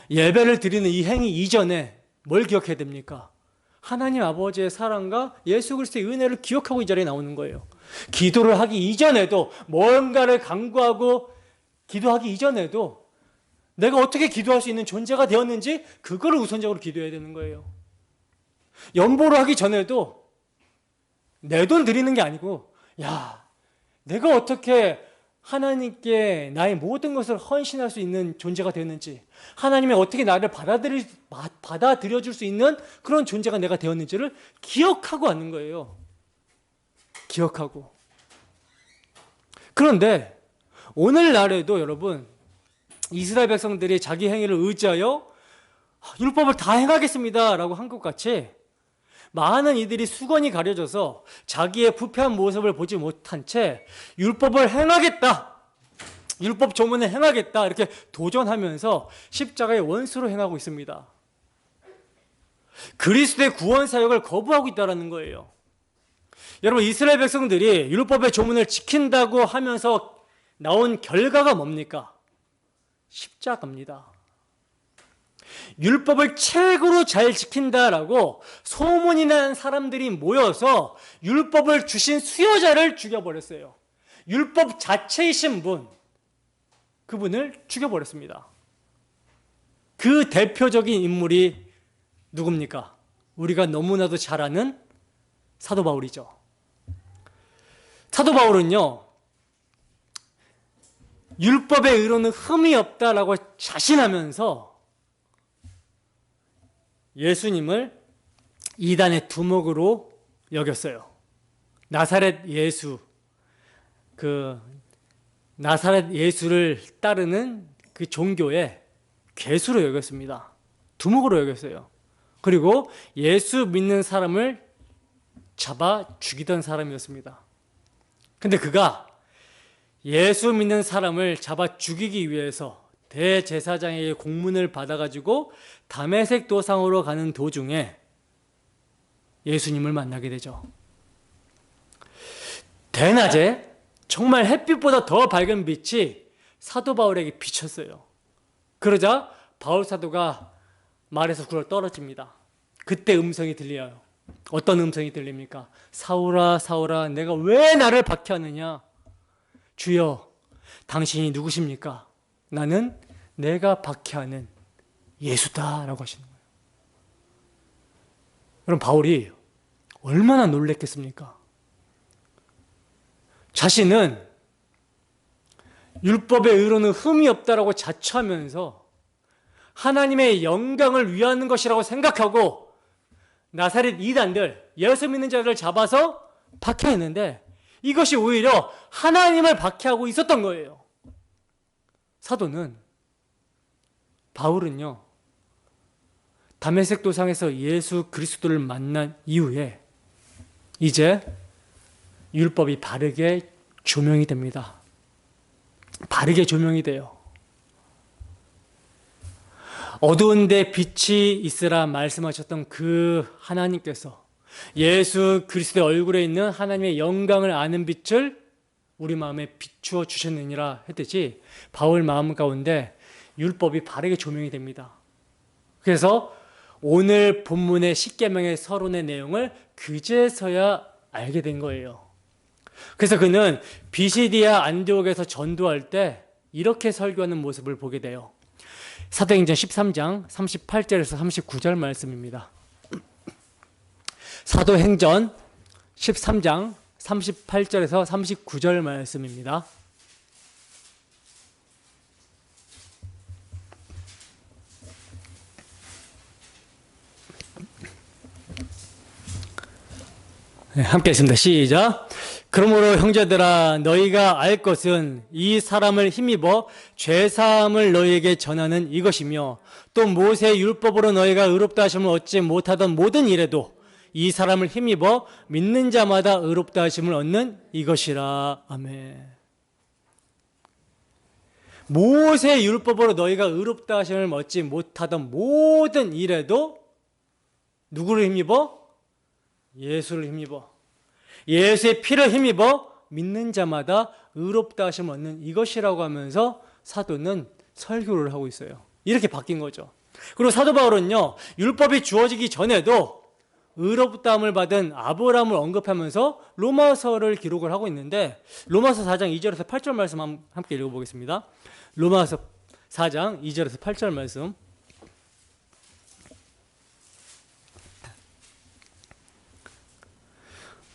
예배를 드리는 이 행위 이전에 뭘 기억해야 됩니까? 하나님 아버지의 사랑과 예수 그리스도의 은혜를 기억하고 이 자리에 나오는 거예요. 기도를 하기 이전에도, 뭔가를 간구하고 기도하기 이전에도 내가 어떻게 기도할 수 있는 존재가 되었는지 그거를 우선적으로 기도해야 되는 거예요. 연보를 하기 전에도 내 돈 드리는 게 아니고, 내가 어떻게 하나님께 나의 모든 것을 헌신할 수 있는 존재가 되었는지, 하나님이 어떻게 나를 받아들여 줄 수 있는 그런 존재가 내가 되었는지를 기억하고 하는 거예요. 기억하고. 그런데 오늘날에도 여러분, 이스라엘 백성들이 자기 행위를 의지하여 율법을 다 행하겠습니다 라고 한 것 같이 많은 이들이 수건이 가려져서 자기의 부패한 모습을 보지 못한 채 율법을 행하겠다, 율법 조문을 행하겠다 이렇게 도전하면서 십자가의 원수로 행하고 있습니다. 그리스도의 구원 사역을 거부하고 있다는 거예요. 여러분, 이스라엘 백성들이 율법의 조문을 지킨다고 하면서 나온 결과가 뭡니까? 십자가입니다. 율법을 최고로 잘 지킨다라고 소문이 난 사람들이 모여서 율법을 주신 수요자를 죽여버렸어요. 율법 자체이신 분, 그분을 죽여버렸습니다. 그 대표적인 인물이 누굽니까? 우리가 너무나도 잘 아는 사도 바울이죠. 사도 바울은요, 율법의 의로는 흠이 없다라고 자신하면서 예수님을 이단의 두목으로 여겼어요. 나사렛 예수, 나사렛 예수를 따르는 그 종교의 괴수로 여겼습니다. 두목으로 여겼어요. 그리고 예수 믿는 사람을 잡아 죽이던 사람이었습니다. 근데 그가 예수 믿는 사람을 잡아 죽이기 위해서 대제사장에게 공문을 받아가지고 다메섹 도상으로 가는 도중에 예수님을 만나게 되죠. 대낮에 정말 햇빛보다 더 밝은 빛이 사도 바울에게 비쳤어요. 그러자 바울 사도가 말에서 굴러 떨어집니다. 그때 음성이 들려요. 어떤 음성이 들립니까? 사울아, 사울아, 내가 왜 나를 박해하느냐? 주여, 당신이 누구십니까? 나는 내가 박해하는 예수다 라고 하시는 거예요. 그럼 바울이 얼마나 놀랬겠습니까? 자신은 율법의 의로는 흠이 없다라고 자처하면서 하나님의 영광을 위하는 것이라고 생각하고 나사렛 이단들, 예수 믿는 자들을 잡아서 박해했는데 이것이 오히려 하나님을 박해하고 있었던 거예요. 사도는 바울은요, 다메섹 도상에서 예수 그리스도를 만난 이후에 이제 율법이 바르게 조명이 됩니다. 바르게 조명이 돼요. 어두운 데 빛이 있으라 말씀하셨던 그 하나님께서 예수 그리스도의 얼굴에 있는 하나님의 영광을 아는 빛을 우리 마음에 비추어 주셨느니라 했듯이 바울 마음 가운데 율법이 바르게 조명이 됩니다. 그래서 오늘 본문의 십계명의 서론의 내용을 그제서야 알게 된 거예요. 그래서 그는 비시디아 안디옥에서 전도할 때 이렇게 설교하는 모습을 보게 돼요. 사도행전 13장 38절에서 39절 말씀입니다. 사도행전 13장 38절에서 39절 말씀입니다. 네, 함께 했습니다. 시작. 그러므로 형제들아 너희가 알 것은 이 사람을 힘입어 죄사함을 너희에게 전하는 이것이며 또 모세의 율법으로 너희가 의롭다 하심을 얻지 못하던 모든 일에도 이 사람을 힘입어 믿는 자마다 의롭다 하심을 얻는 이것이라. 아멘. 모세의 율법으로 너희가 의롭다 하심을 얻지 못하던 모든 일에도 누구를 힘입어? 예수를 힘입어. 예수의 피를 힘입어 믿는 자마다 의롭다 하심을 얻는 이것이라고 하면서 사도는 설교를 하고 있어요. 이렇게 바뀐 거죠. 그리고 사도 바울은요, 율법이 주어지기 전에도 의롭다함을 받은 아브라함을 언급하면서 로마서를 기록을 하고 있는데, 로마서 4장 2절에서 8절 말씀 함께 읽어보겠습니다. 로마서 4장 2절에서 8절 말씀.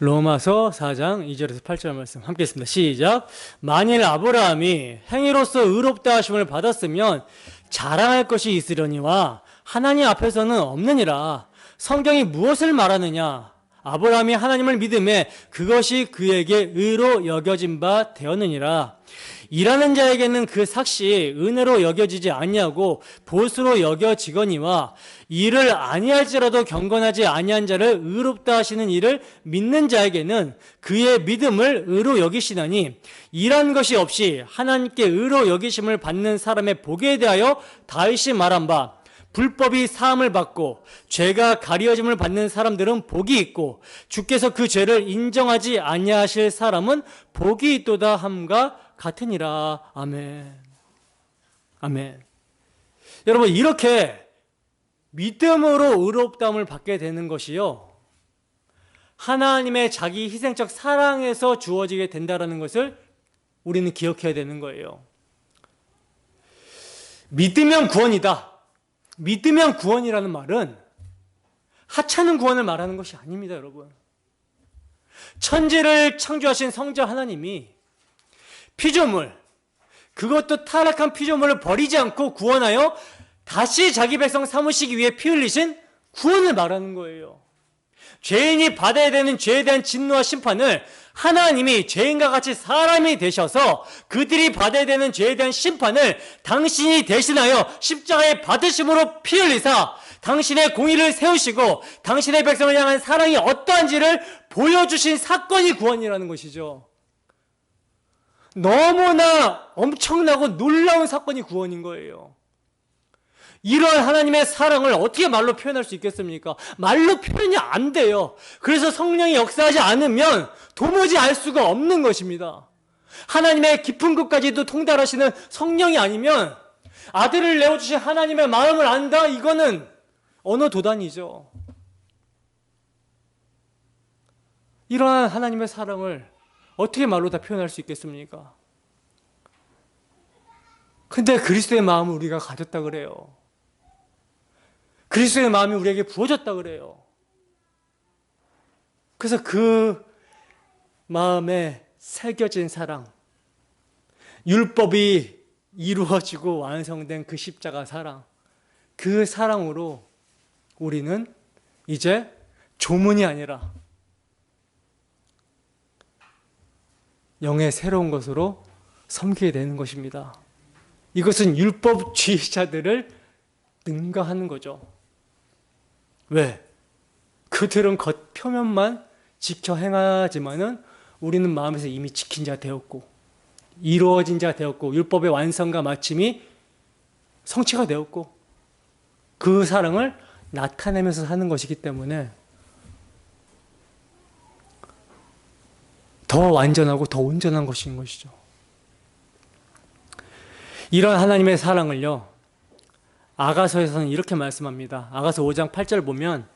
로마서 4장 2절에서 8절 말씀 함께 했습니다. 시작. 만일 아브라함이 행위로서 의롭다 하심을 받았으면 자랑할 것이 있으려니와 하나님 앞에서는 없느니라. 성경이 무엇을 말하느냐? 아브라함이 하나님을 믿음에 그것이 그에게 의로 여겨진 바 되었느니라. 일하는 자에게는 그 삭시 은혜로 여겨지지 아니하고 보수로 여겨지거니와 일을 아니할지라도 경건하지 아니한 자를 의롭다 하시는 이를 믿는 자에게는 그의 믿음을 의로 여기시나니 일한 것이 없이 하나님께 의로 여기심을 받는 사람의 복에 대하여 다윗이 말한 바 불법이 사함을 받고 죄가 가리워짐을 받는 사람들은 복이 있고 주께서 그 죄를 인정하지 아니하실 사람은 복이 있도다 함과 같으니라. 아멘. 아멘. 여러분, 이렇게 믿음으로 의롭다함을 받게 되는 것이요, 하나님의 자기 희생적 사랑에서 주어지게 된다는 것을 우리는 기억해야 되는 거예요. 믿으면 구원이다. 믿으면 구원이라는 말은 하찮은 구원을 말하는 것이 아닙니다, 여러분. 천지를 창조하신 성자 하나님이 피조물, 그것도 타락한 피조물을 버리지 않고 구원하여 다시 자기 백성 삼으시기 위해 피 흘리신 구원을 말하는 거예요. 죄인이 받아야 되는 죄에 대한 진노와 심판을 하나님이 죄인과 같이 사람이 되셔서 그들이 받아야 되는 죄에 대한 심판을 당신이 대신하여 십자가에 받으심으로 피 흘리사 당신의 공의를 세우시고 당신의 백성을 향한 사랑이 어떠한지를 보여주신 사건이 구원이라는 것이죠. 너무나 엄청나고 놀라운 사건이 구원인 거예요. 이런 하나님의 사랑을 어떻게 말로 표현할 수 있겠습니까? 말로 표현이 안 돼요. 그래서 성령이 역사하지 않으면 도무지 알 수가 없는 것입니다. 하나님의 깊은 곳까지도 통달하시는 성령이 아니면 아들을 내어주신 하나님의 마음을 안다? 이거는 언어 도단이죠. 이러한 하나님의 사랑을 어떻게 말로 다 표현할 수 있겠습니까? 근데 그리스도의 마음을 우리가 가졌다 그래요. 그리스도의 마음이 우리에게 부어졌다 그래요. 그래서 그 마음에 새겨진 사랑, 율법이 이루어지고 완성된 그 십자가 사랑, 그 사랑으로 우리는 이제 조문이 아니라 영의 새로운 것으로 섬기게 되는 것입니다. 이것은 율법주의자들을 능가하는 거죠. 왜? 그들은 겉 표면만 지켜 행하지만은 우리는 마음에서 이미 지킨 자 되었고 이루어진 자 되었고 율법의 완성과 마침이 성취가 되었고 그 사랑을 나타내면서 사는 것이기 때문에 더 완전하고 더 온전한 것인 것이죠. 이런 하나님의 사랑을요, 아가서에서는 이렇게 말씀합니다. 아가서 5장 8절 보면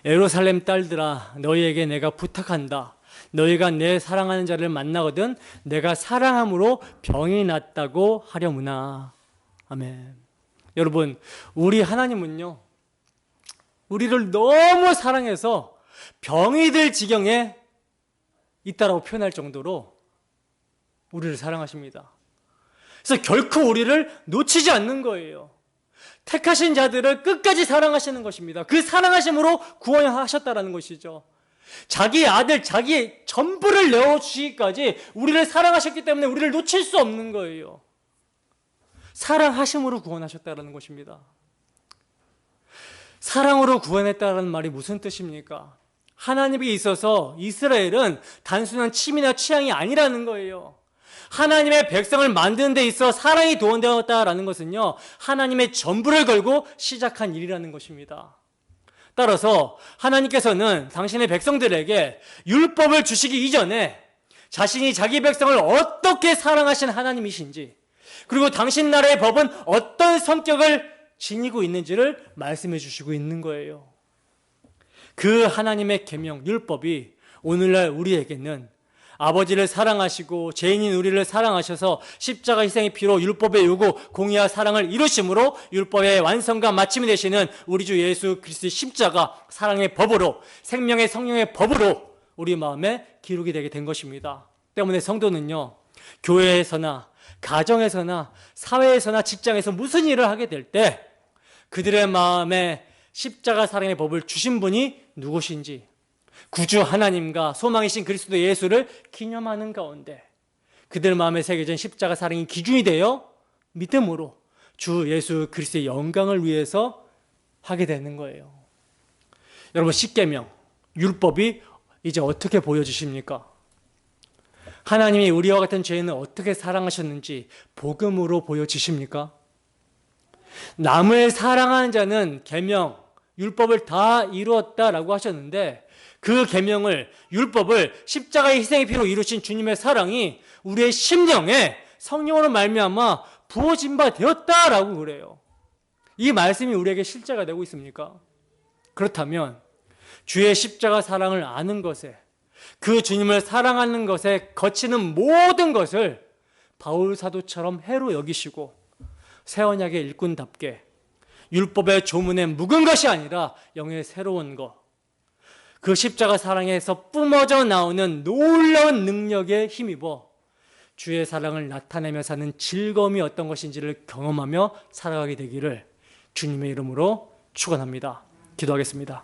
예루살렘 딸들아 너희에게 내가 부탁한다. 너희가 내 사랑하는 자를 만나거든 내가 사랑함으로 병이 낫다고 하려무나. 아멘. 여러분, 우리 하나님은요, 우리를 너무 사랑해서 병이 들 지경에 있다라고 표현할 정도로 우리를 사랑하십니다. 그래서 결코 우리를 놓치지 않는 거예요. 택하신 자들을 끝까지 사랑하시는 것입니다. 그 사랑하심으로 구원하셨다라는 것이죠. 자기 아들, 자기 전부를 내어주시기까지 우리를 사랑하셨기 때문에 우리를 놓칠 수 없는 거예요. 사랑하심으로 구원하셨다라는 것입니다. 사랑으로 구원했다라는 말이 무슨 뜻입니까? 하나님에게 있어서 이스라엘은 단순한 취미나 취향이 아니라는 거예요. 하나님의 백성을 만드는 데 있어 사랑이 도원되었다라는 것은요, 하나님의 전부를 걸고 시작한 일이라는 것입니다. 따라서 하나님께서는 당신의 백성들에게 율법을 주시기 이전에 자신이 자기 백성을 어떻게 사랑하신 하나님이신지, 그리고 당신 나라의 법은 어떤 성격을 지니고 있는지를 말씀해 주시고 있는 거예요. 그 하나님의 계명, 율법이 오늘날 우리에게는 아버지를 사랑하시고 죄인인 우리를 사랑하셔서 십자가 희생의 피로 율법의 요구, 공의와 사랑을 이루심으로 율법의 완성과 마침이 되시는 우리 주 예수 그리스도의 십자가 사랑의 법으로, 생명의 성령의 법으로 우리 마음에 기록이 되게 된 것입니다. 때문에 성도는요, 교회에서나 가정에서나 사회에서나 직장에서 무슨 일을 하게 될 때 그들의 마음에 십자가 사랑의 법을 주신 분이 누구신지, 구주 하나님과 소망이신 그리스도 예수를 기념하는 가운데 그들 마음에 새겨진 십자가 사랑이 기준이 되어 믿음으로 주 예수 그리스도의 영광을 위해서 하게 되는 거예요. 여러분, 십계명, 율법이 이제 어떻게 보여주십니까? 하나님이 우리와 같은 죄인을 어떻게 사랑하셨는지 복음으로 보여주십니까? 남을 사랑하는 자는 계명, 율법을 다 이루었다라고 하셨는데 그 계명을, 율법을 십자가의 희생의 피로 이루신 주님의 사랑이 우리의 심령에 성령으로 말미암아 부어진 바 되었다라고 그래요. 이 말씀이 우리에게 실제가 되고 있습니까? 그렇다면 주의 십자가 사랑을 아는 것에, 그 주님을 사랑하는 것에 거치는 모든 것을 바울 사도처럼 해로 여기시고 새 언약의 일꾼답게 율법의 조문에 묵은 것이 아니라 영의 새로운 것, 그 십자가 사랑에서 뿜어져 나오는 놀라운 능력에 힘입어 주의 사랑을 나타내며 사는 즐거움이 어떤 것인지를 경험하며 살아가게 되기를 주님의 이름으로 축원합니다. 기도하겠습니다.